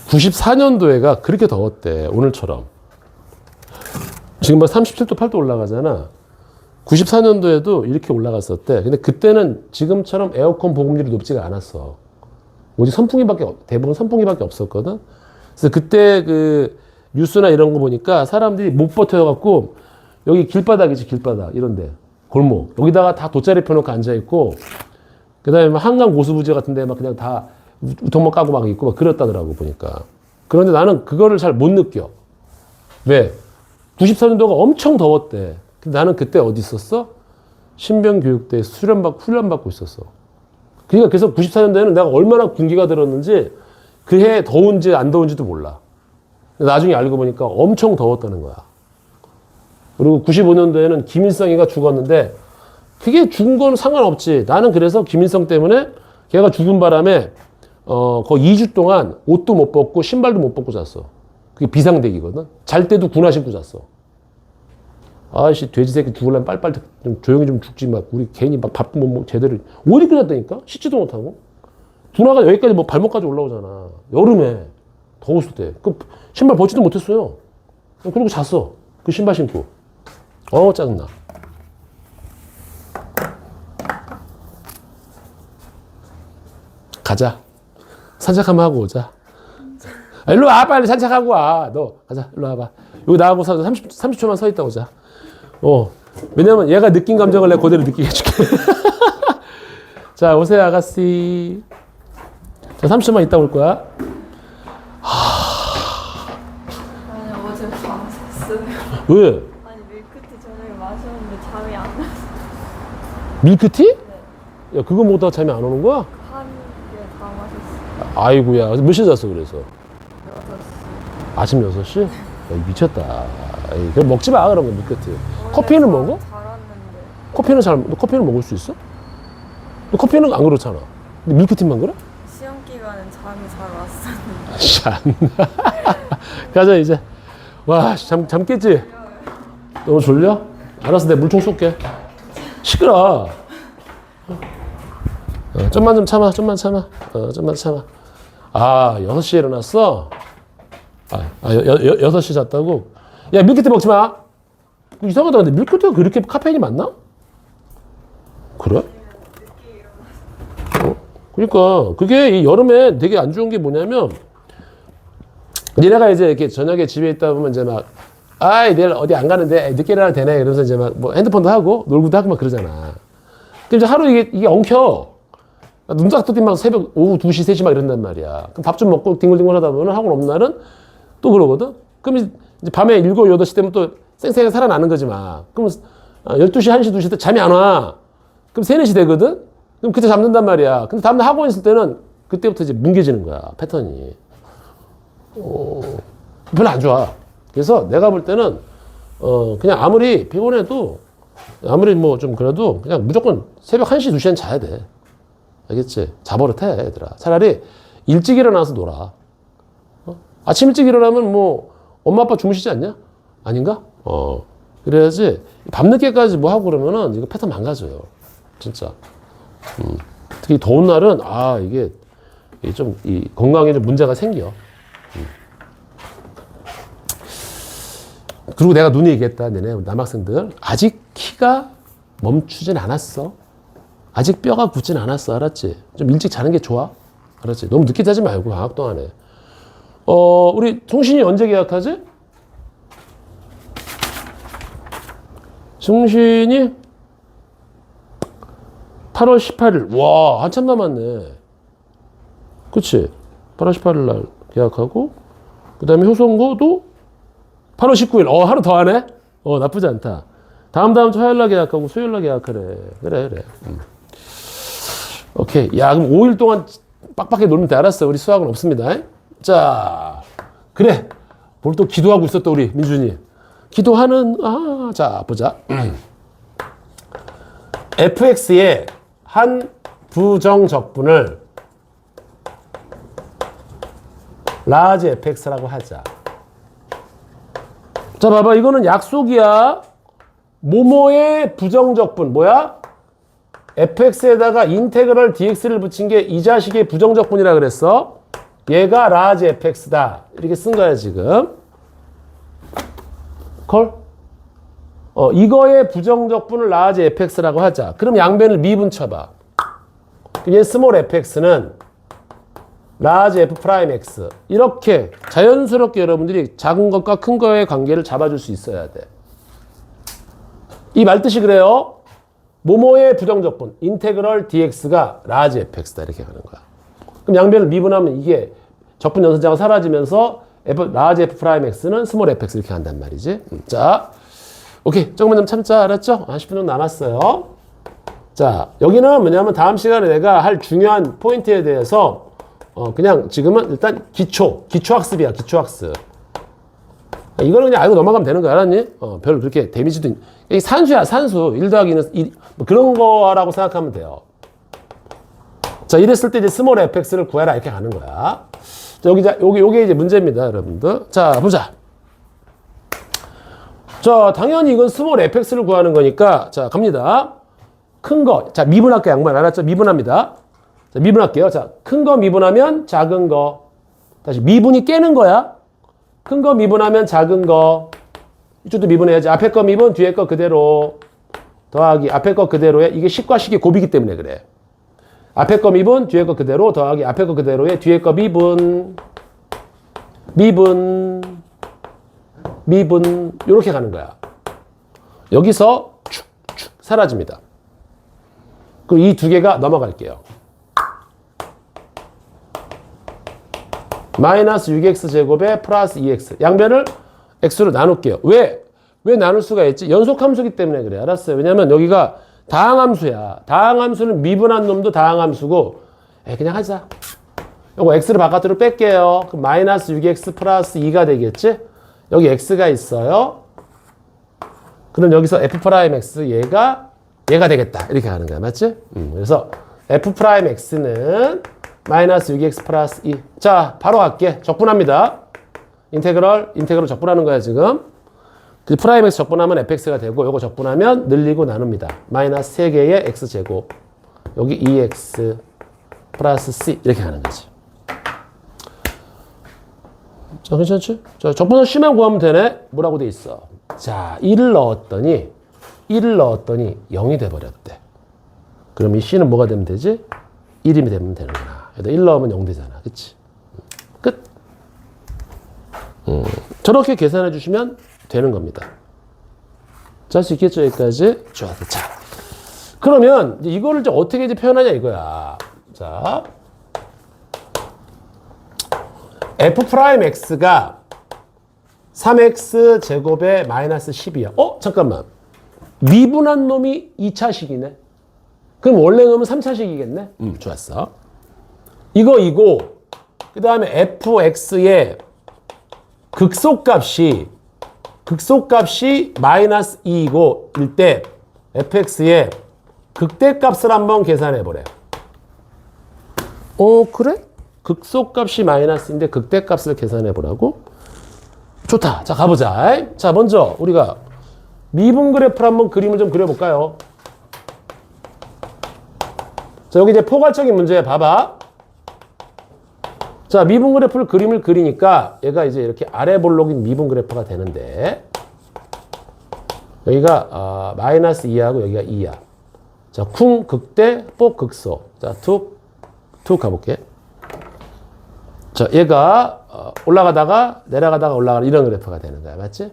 94년도에가 그렇게 더웠대. 오늘처럼. 지금 막 37도, 8도 올라가잖아. 94년도에도 이렇게 올라갔었대. 근데 그때는 지금처럼 에어컨 보급률이 높지가 않았어. 오직 대부분 선풍기밖에 없었거든. 그래서 그때 그 뉴스나 이런 거 보니까 사람들이 못 버텨갖고 여기 길바닥이지, 길바닥. 이런데. 골목. 여기다가 다 돗자리 펴놓고 앉아있고, 그 다음에 한강 고수부지 같은데 막 그냥 다 우통만 까고 막 있고 막 그랬다더라고, 보니까. 그런데 나는 그거를 잘 못 느껴. 왜? 94년도가 엄청 더웠대. 근데 나는 그때 어디 있었어? 신병교육대에 훈련받고 있었어. 그러니까 그래서 94년도에는 내가 얼마나 군기가 들었는지 그 해 더운지 안 더운지도 몰라. 나중에 알고 보니까 엄청 더웠다는 거야. 그리고 95년도에는 김일성이가 죽었는데 그게 죽은 건 상관없지. 나는 그래서 김일성 때문에 걔가 죽은 바람에 거의 2주 동안 옷도 못 벗고 신발도 못 벗고 잤어. 그게 비상대기거든. 잘 때도 군화 신고 잤어. 아이씨, 돼지 새끼 죽으려면 빨리빨리 좀 조용히 좀 죽지 막. 우리 괜히 막 밥도 못 먹고 제대로. 옷 입고 잤다니까? 씻지도 못하고. 군화가 여기까지 뭐 발목까지 올라오잖아. 여름에. 더웠을 때. 그 신발 벗지도 못했어요. 그리고 잤어. 그 신발 신고. 짜증나. 가자. 산책 한번 하고 오자. 일로 와, 빨리 산책하고 와. 너, 가자. 일로 와봐. 여기 나하고 30초만 서 있다 오자. 왜냐면 얘가 느낀 감정을 내가 그대로 느끼게 해줄게. 자, 오세요, 아가씨. 자, 30초만 있다 올 거야. 아니 어제 밤 샜어요. 왜? 아니 밀크티 저녁에 마셨는데 잠이 안 나서 밀크티? 야, 그거 먹다가 잠이 안 오는 거야? 한 개 다 마셨어요. 아이고야. 몇 시에 잤어, 그래서? 6시. 아침 6시? 야, 미쳤다. 에이, 그럼 먹지 마, 그런 거, 밀크티. 커피는 먹어? 잘 왔는데 너 커피는 먹을 수 있어? 너 커피는 안 그렇잖아. 근데 밀크티만 그래? 시험 기간엔 잠이 잘 왔었는데 가자, 이제. 와, 잠 깼지? 너무 졸려? 알았어, 내가 물총 쏠게. 시끄러. 좀만 좀 참아, 좀만 참아. 좀만 참아. 6시에 일어났어? 6시 잤다고? 야, 밀크티 먹지 마. 이상하다. 근데 밀크티가 그렇게 카페인이 많나? 그래? 그러니까 그게 이 여름에 되게 안 좋은 게 뭐냐면 니네가 이제 이렇게 저녁에 집에 있다 보면 이제 막 내일 어디 안 가는데 늦게 일어나도 되네 이러면서 이제 막 뭐 핸드폰도 하고 놀고도 하고 막 그러잖아. 근데 이제 하루 이게 엉켜. 눈 딱 뜨면 막 새벽 오후 2시 3시 막 이런단 말이야. 그럼 밥 좀 먹고 뒹굴뒹굴 하다 보면 학원 없는 날은 또 그러거든. 그럼 이제 밤에 7, 8시 되면 또 쌩쌩하게 살아나는 거지 막. 그럼 12시, 1시, 2시 때 잠이 안 와. 그럼 3, 4시 되거든? 그럼 그때 잠든단 말이야. 근데 다음날 학원 있을 때는 그때부터 이제 뭉개지는 거야, 패턴이. 별로 안 좋아. 그래서 내가 볼 때는, 그냥 아무리 피곤해도, 아무리 뭐 좀 그래도 그냥 무조건 새벽 1시, 2시엔 자야 돼. 알겠지? 자버릇해, 얘들아. 차라리 일찍 일어나서 놀아. 아침 일찍 일어나면 뭐, 엄마 아빠 주무시지 않냐? 아닌가? 그래야지. 밤늦게까지 뭐 하고 그러면은 이거 패턴 망가져요. 진짜. 특히 더운 날은, 이게 좀, 이 건강에 좀 문제가 생겨. 그리고 내가 눈에 얘기했다, 내내 남학생들. 아직 키가 멈추진 않았어. 아직 뼈가 굳진 않았어. 알았지? 좀 일찍 자는 게 좋아. 알았지? 너무 늦게 자지 말고, 방학 동안에. 우리 송신이 언제 계약하지? 송신이 8월 18일. 와, 한참 남았네. 그치? 8월 18일 날 계약하고, 그 다음에 효성고도 8월 19일. 하루 더 하네? 나쁘지 않다. 다음 주 화요일 날 계약하고 수요일 날 계약하래. 그래. 오케이. 야, 그럼 5일 동안 빡빡하게 놀면 돼. 알았어. 우리 수학은 없습니다. 자, 그래. 오늘 또 기도하고 있었다, 우리 민준이. 기도하는, 자, 보자. fx의 한 부정적분을 라지 fx라고 하자. 자, 봐봐. 이거는 약속이야. 모모의 부정적분. 뭐야? fx에다가 인테그럴 dx를 붙인 게 이 자식의 부정적분이라 그랬어. 얘가 라지 fx다. 이렇게 쓴 거야, 지금. 콜? 이거의 부정적분을 라지 fx라고 하자. 그럼 양변을 미분 쳐봐. 그럼 얘 스몰 fx는 라지 f 프라임 x. 이렇게 자연스럽게 여러분들이 작은 것과 큰 거의 관계를 잡아줄 수 있어야 돼. 이 말뜻이 그래요. 모모의 부정적분 인테그럴 dx가 라지 fx다 이렇게 가는 거야. 그럼 양변을 미분하면 이게 적분 연산자가 사라지면서 라지 f 프라임 x는 스몰 fx 이렇게 간단 말이지. 자, 오케이. 조금만 좀 참자. 알았죠? 한 10분 정도 남았어요. 자, 여기는 뭐냐면 다음 시간에 내가 할 중요한 포인트에 대해서 그냥 지금은 일단 기초학습이야. 기초학습. 이거는 그냥 알고 넘어가면 되는 거 알았니? 별 그렇게 데미지도 이 산수야. 산수. 1 더하기 2는 뭐 그런 거라고 생각하면 돼요. 자, 이랬을 때 이제 스몰 fx를 구해라 이렇게 가는 거야. 자, 요게 이제 문제입니다, 여러분들. 자, 보자. 자, 당연히 이건 스몰 fx를 구하는 거니까 자, 갑니다. 큰 거. 자, 미분할게 양반 알았죠? 미분합니다. 자, 미분할게요. 자, 큰 거 미분하면 작은 거. 다시 미분이 깨는 거야. 큰 거 미분하면 작은 거. 이쪽도 미분해야지. 앞에 거 미분, 뒤에 거 그대로. 더하기 앞에 거 그대로에 이게 식과 식이 곱이기 때문에 그래. 앞에 거 미분, 뒤에 거 그대로 더하기 앞에 거 그대로에 뒤에 거 미분. 이렇게 가는 거야. 여기서 축축 사라집니다. 그럼 이 두 개가 넘어갈게요. 마이너스 6x 제곱에 플러스 2x. 양변을 x로 나눌게요. 왜 나눌 수가 있지? 연속함수기 때문에 그래. 알았어요. 왜냐면 여기가 다항함수야. 다항함수는 미분한 놈도 다항함수고 그냥 하자. 요거 x를 바깥으로 뺄게요. 그럼 마이너스 6x 플러스 2가 되겠지? 여기 x가 있어요. 그럼 여기서 f 프라임 x 얘가 되겠다. 이렇게 가는 거야. 맞지? 그래서 f 프라임 x는 마이너스 6x 플러스 2. 자, 바로 갈게. 적분합니다. 인테그럴 적분하는 거야, 지금. 그 프라임 x 적분하면 fx가 되고, 요거 적분하면 늘리고 나눕니다. 마이너스 3개의 x제곱. 여기 2x 플러스 c. 이렇게 가는 거지. 자, 괜찮지? 자, 적분을 c만 구하면 되네? 뭐라고 돼 있어? 자, 1을 넣었더니 0이 돼버렸대. 그럼 이 c는 뭐가 되면 되지? 1이 되면 되는구나. 1 넣으면 0 되잖아. 그치? 끝. 저렇게 계산해 주시면 되는 겁니다. 자, 할 수 있겠죠? 여기까지? 좋아. 자. 그러면 이거를 이제 어떻게 이제 표현하냐 이거야. 자. f 프라임 x가 3x 제곱에 마이너스 10이야. 잠깐만. 미분한 놈이 2차식이네. 그럼 원래 놈은 3차식이겠네? 좋았어. 이거. 그 다음에 fx의 극소값이 마이너스 2이고, 일 때 fx의 극대값을 한번 계산해보래. 그래? 극소값이 마이너스인데 극대값을 계산해보라고? 좋다. 자, 가보자. 자, 먼저 우리가 미분 그래프를 한번 그림을 좀 그려볼까요? 자, 여기 이제 포괄적인 문제 봐봐. 자, 미분 그래프를 그림을 그리니까 얘가 이제 이렇게 아래 볼록인 미분 그래프가 되는데, 여기가 마이너스 2하고 여기가 2야. 자, 쿵 극대, 뽁 극소. 자, 툭 가볼게. 자, 얘가 올라가다가 내려가다가 올라가는 이런 그래프가 되는 거야. 맞지?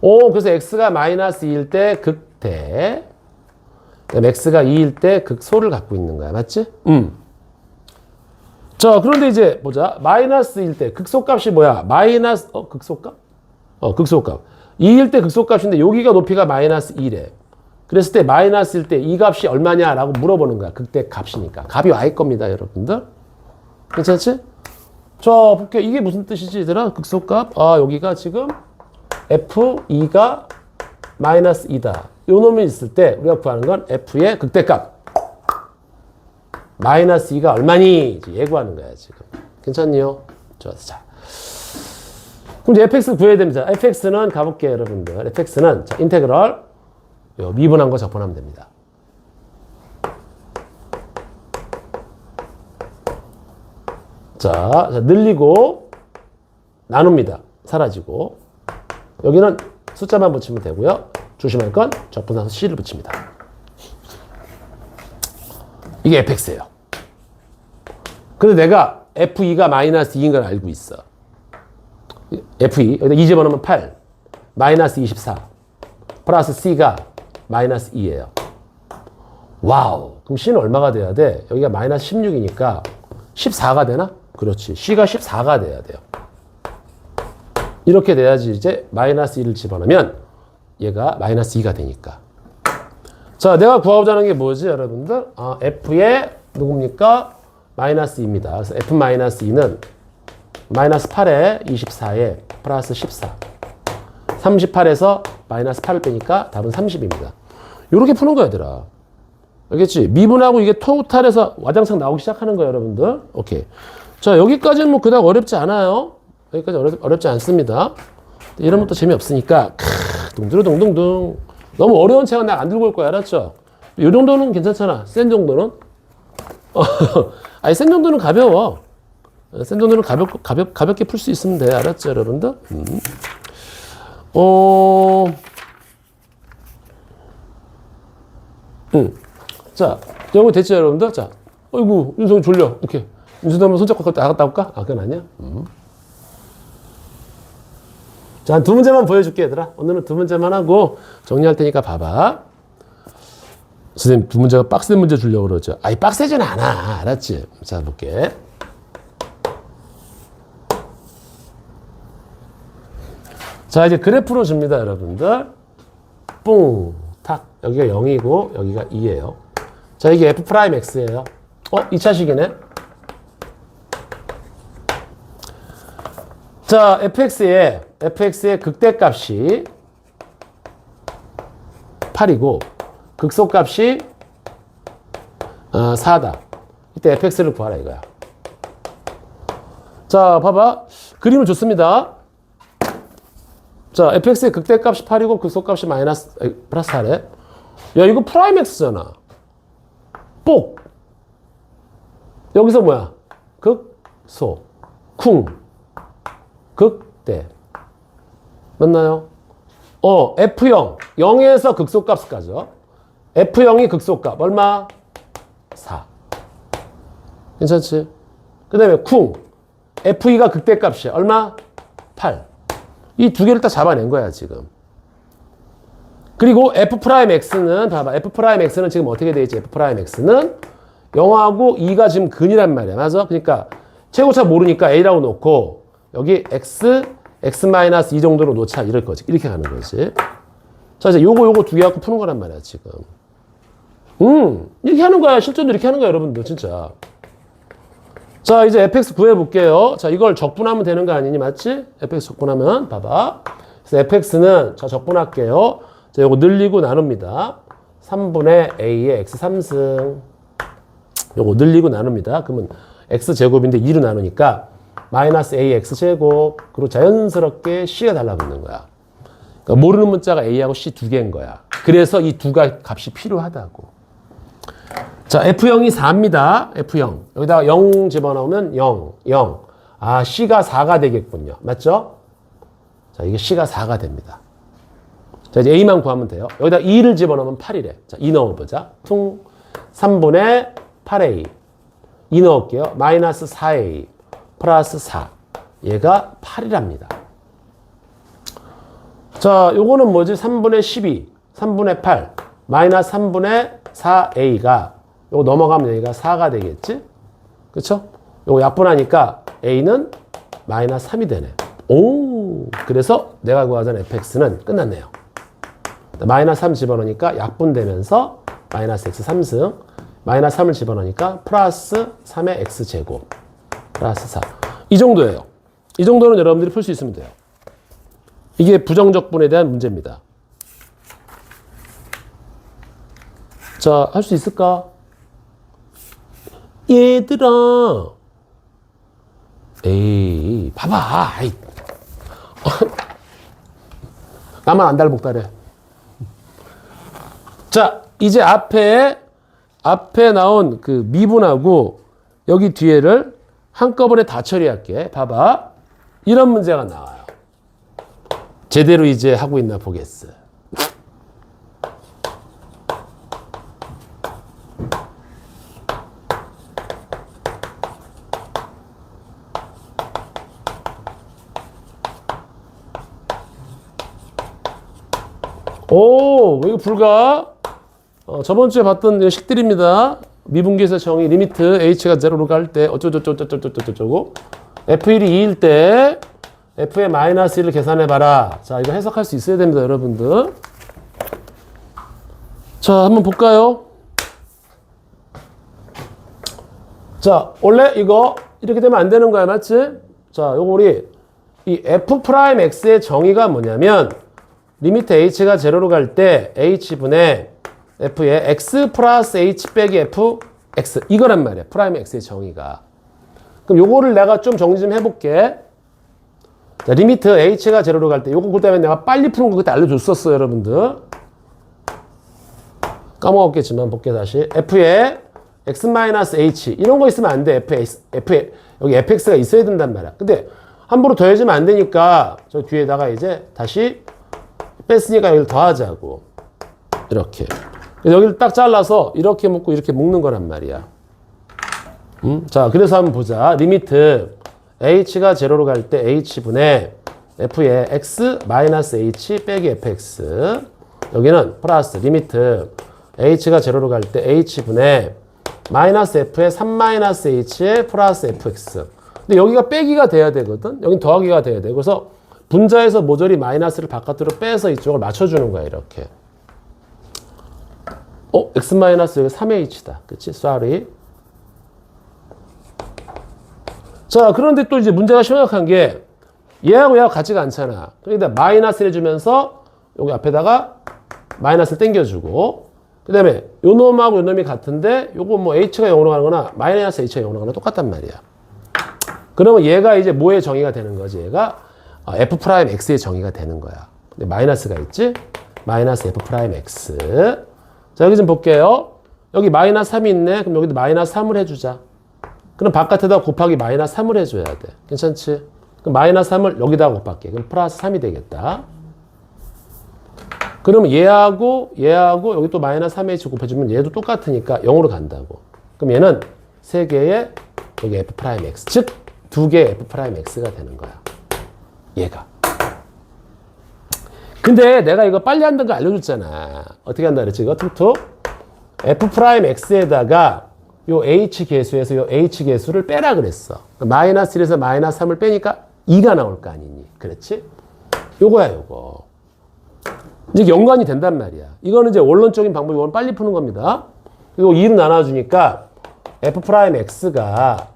그래서 x가 마이너스 2일 때 극대, 그다음에 x가 2일 때 극소를 갖고 있는 거야. 맞지? 자, 그런데 이제 보자. 마이너스일 때 극소값이 뭐야? 마이너스 극소값? 극소값. 2일 때 극소값인데 여기가 높이가 마이너스 2래. 그랬을 때 마이너스일 때 이 값이 얼마냐라고 물어보는 거야. 극대 값이니까. 값이 y일 겁니다, 여러분들. 괜찮지? 자, 볼게요. 이게 무슨 뜻이지, 얘들아? 극소값. 여기가 지금 f2가 마이너스 2다. 요 놈이 있을 때 우리가 구하는 건 f의 극대값. 마이너스 2가 얼마니? 예구하는 거야, 지금. 괜찮니요? 좋았어. 자. 그럼 이제 fx 구해야 됩니다. fx는 가볼게요, 여러분들. fx는, 자, 인테그럴. 요 미분한 거 적분하면 됩니다. 자, 늘리고, 나눕니다. 사라지고. 여기는 숫자만 붙이면 되고요. 조심할 건 적분사에서 C를 붙입니다. 이게 fx예요. 근데 내가 f2가 마이너스 2인 걸 알고 있어. f2 여기다 2 집어넣으면 8 마이너스 24 플러스 c가 마이너스 2예요. 와우. 그럼 c는 얼마가 돼야 돼? 여기가 마이너스 16이니까 14가 되나? 그렇지. c가 14가 돼야 돼요. 이렇게 돼야지 이제 마이너스 1을 집어넣으면 얘가 마이너스 2가 되니까. 자, 내가 구하고자 하는 게 뭐지, 여러분들? f의 누굽니까? 마이너스 2입니다. 그래서 f 마이너스 2는 마이너스 8에 24에 플러스 14. 38에서 마이너스 8을 빼니까 답은 30입니다. 이렇게 푸는 거야, 얘들아. 알겠지? 미분하고 이게 토탈에서 와장창 나오기 시작하는 거예요, 여러분들. 오케이. 자, 여기까지는 뭐 그닥 어렵지 않아요. 여기까지 어렵지 않습니다. 이러면 또 재미없으니까, 둥두루둥둥둥. 너무 어려운 책은 내가 안 들고 올 거야, 알았죠? 이 정도는 괜찮잖아. 센 정도는. 아니, 센 정도는 가벼워. 센 정도는 가볍게 풀 수 있으면 돼. 알았죠, 여러분들? 자, 영어 됐죠, 여러분들? 자, 어이구, 윤성이 졸려. 오케이. 윤성이 한번 손잡고 나갔다 올까? 아, 그건 아니야? 자, 한 두 문제만 보여줄게, 얘들아. 오늘은 두 문제만 하고 정리할 테니까 봐봐. 선생님, 두 문제가 빡센 문제 주려고 그러죠. 아이, 빡세진 않아. 알았지? 자, 볼게. 자, 이제 그래프로 줍니다, 여러분들. 뿡, 탁. 여기가 0이고, 여기가 2예요. 자, 이게 f'x예요. 2차식이네. 자, fx의 극대값이 8이고, 극소값이 4다. 이때 fx를 구하라 이거야. 자, 봐봐. 그림을 줬습니다. 자, fx의 극대값이 8이고 극소값이 플러스 4래. 야, 이거 프라임 x잖아. 뽁. 여기서 뭐야? 극소. 쿵. 극대. 맞나요? F0. 0에서 극소값을 가죠. F0이 극소값. 얼마? 4. 괜찮지? 그 다음에 쿵. F2가 극대값이야. 얼마? 8. 이 두 개를 다 잡아낸 거야, 지금. 그리고 F'X는, 봐봐. F'X는 지금 어떻게 돼 있지? F'X는 0하고 2가 지금 근이란 말이야. 맞아? 그러니까 최고차 모르니까 A라고 놓고 여기 X-2 정도로 놓자. 이럴 거지. 이렇게 가는 거지. 자, 이제 요거 두 개 갖고 푸는 거란 말이야, 지금. 이렇게 하는 거야. 실전도 이렇게 하는 거야, 여러분들. 진짜. 자, 이제 fx 구해볼게요. 자, 이걸 적분하면 되는 거 아니니? 맞지? fx 적분하면, 봐봐. 그래서 fx는, 자, 적분할게요. 자, 요거 늘리고 나눕니다. 3분의 a의 x 3승. 요거 늘리고 나눕니다. 그러면 x제곱인데 2로 나누니까 마이너스 a x제곱. 그리고 자연스럽게 c가 달라붙는 거야. 그러니까 모르는 문자가 a하고 c 두 개인 거야. 그래서 이 두 값이 필요하다고. 자, F0이 4입니다. F0. 여기다가 0 집어넣으면 0, 0. 아, C가 4가 되겠군요. 맞죠? 자, 이게 C가 4가 됩니다. 자, 이제 A만 구하면 돼요. 여기다 2를 집어넣으면 8이래. 자, 2 넣어보자. 퉁. 3분의 8A. 2 넣을게요. 마이너스 4A. 플러스 4. 얘가 8이랍니다. 자, 요거는 뭐지? 3분의 12. 3분의 8. 마이너스 3분의 4A가 요거 넘어가면 여기가 4가 되겠지? 그쵸? 요거 약분하니까 A는 마이너스 3이 되네. 오! 그래서 내가 구하자는 fx는 끝났네요. 마이너스 3 집어넣으니까 약분되면서 마이너스 x 3승. 마이너스 3을 집어넣으니까 플러스 3의 x제곱. 플러스 4. 이 정도예요. 이 정도는 여러분들이 풀 수 있으면 돼요. 이게 부정적분에 대한 문제입니다. 자, 할 수 있을까? 얘들아. 에이, 봐봐. 아이. 나만 안달복달해. 자, 이제 앞에 나온 그 미분하고 여기 뒤에를 한꺼번에 다 처리할게. 봐봐. 이런 문제가 나와요. 제대로 이제 하고 있나 보겠어. 오, 이거 불가? 저번 주에 봤던 식들입니다. 미분계에서 정의 리미트 h가 0로 갈 때 어쩌고저쩌고 f1이 2일 때 f의 마이너스 1을 계산해봐라. 자, 이거 해석할 수 있어야 됩니다, 여러분들. 자, 한번 볼까요? 자, 원래 이거 이렇게 되면 안 되는 거야, 맞지? 자, 요거 우리 이 f'x의 정의가 뭐냐면 리미트 h가 0로 갈 때 h분의 f의 x 플러스 h 빼기 fx 이거란 말이야. 프라임 x의 정의가. 그럼 요거를 내가 좀 정리 좀 해볼게. 자, 리미트 h가 0로 갈 때 요거 그다음에 내가 빨리 푸는 거 그때 알려줬었어, 여러분들. 까먹었겠지만 볼게 다시. f의 x-h 이런 거 있으면 안 돼. f의 여기 fx가 있어야 된단 말이야. 근데 함부로 더해지면 안 되니까 저 뒤에다가 이제 다시 뺐으니까 여기를 더하자고. 이렇게. 여기를 딱 잘라서 이렇게 묶고 이렇게 묶는 거란 말이야. 자, 그래서 한번 보자. 리미트 h가 0로 갈 때 h분의 f의 x-h 빼기 fx 여기는 플러스 리미트 h가 0로 갈 때 h분의 마이너스 f의 3-h의 플러스 fx 근데 여기가 빼기가 돼야 되거든. 여긴 더하기가 돼야 돼. 그래서 분자에서 모조리 마이너스를 바깥으로 빼서 이쪽을 맞춰주는 거야, 이렇게. x 마이너스 여기 3h다. 그치? sorry. 자, 그런데 또 이제 문제가 심각한 게 얘하고 얘하고 같지가 않잖아. 그러니까 마이너스를 해주면서 여기 앞에다가 마이너스를 땡겨주고 그 다음에 요 놈하고 요 놈이 같은데 요거 뭐 h가 0으로 가는 거나 마이너스 h가 0으로 가는 거나 똑같단 말이야. 그러면 얘가 이제 뭐의 정의가 되는 거지? 얘가 f'x의 정의가 되는 거야. 근데 마이너스가 있지? 마이너스 f'x. 자, 여기 좀 볼게요. 여기 마이너스 3이 있네. 그럼 여기도 마이너스 3을 해주자. 그럼 바깥에다 곱하기 마이너스 3을 해줘야 돼. 괜찮지? 그럼 마이너스 3을 여기다가 곱할게. 그럼 플러스 3이 되겠다. 그러면 얘하고 여기 또 마이너스 3h 곱해주면 얘도 똑같으니까 0으로 간다고. 그럼 얘는 3개의 여기 f'x. 즉, 2개의 f'x가 되는 거야. 얘가. 근데 내가 이거 빨리 한다는 거 알려줬잖아. 어떻게 한다 그랬지? 이거 툭툭. f'x에다가 요 h 계수에서 요 h 계수를 빼라 그랬어. 마이너스 1에서 마이너스 3을 빼니까 2가 나올 거 아니니. 그렇지? 요거야, 요거. 이제 연관이 된단 말이야. 이거는 이제 원론적인 방법이 이건 빨리 푸는 겁니다. 그리고 2로 나눠주니까 f'x가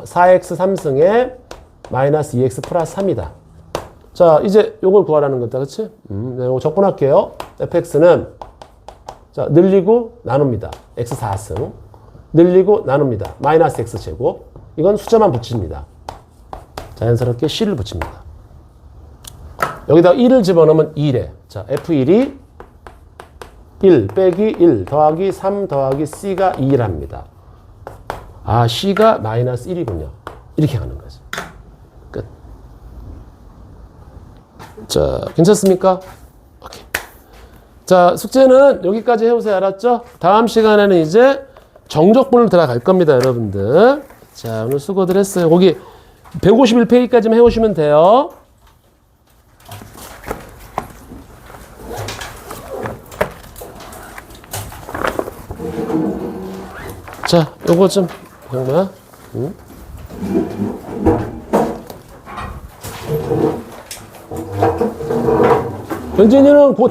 4x 3승에 마이너스 2x 플러스 3이다. 자, 이제 요걸 구하라는 거다. 그치? 네, 요거 적분할게요. fx는 자, 늘리고 나눕니다. x 4승. 늘리고 나눕니다. 마이너스 x제곱. 이건 숫자만 붙입니다. 자연스럽게 c를 붙입니다. 여기다가 1을 집어넣으면 2래. 자, f1이 1 빼기 1 더하기 3 더하기 c가 2랍니다. 아, c가 마이너스 1이군요. 이렇게 가는 거지. 끝. 자, 괜찮습니까? 오케이. 자, 숙제는 여기까지 해보세요. 알았죠? 다음 시간에는 이제 정적분을 들어갈 겁니다, 여러분들. 자, 오늘 수고들 했어요. 거기 151페이지까지만 해오시면 돼요. 자, 요거 좀, 뭐야? 현진이는 곧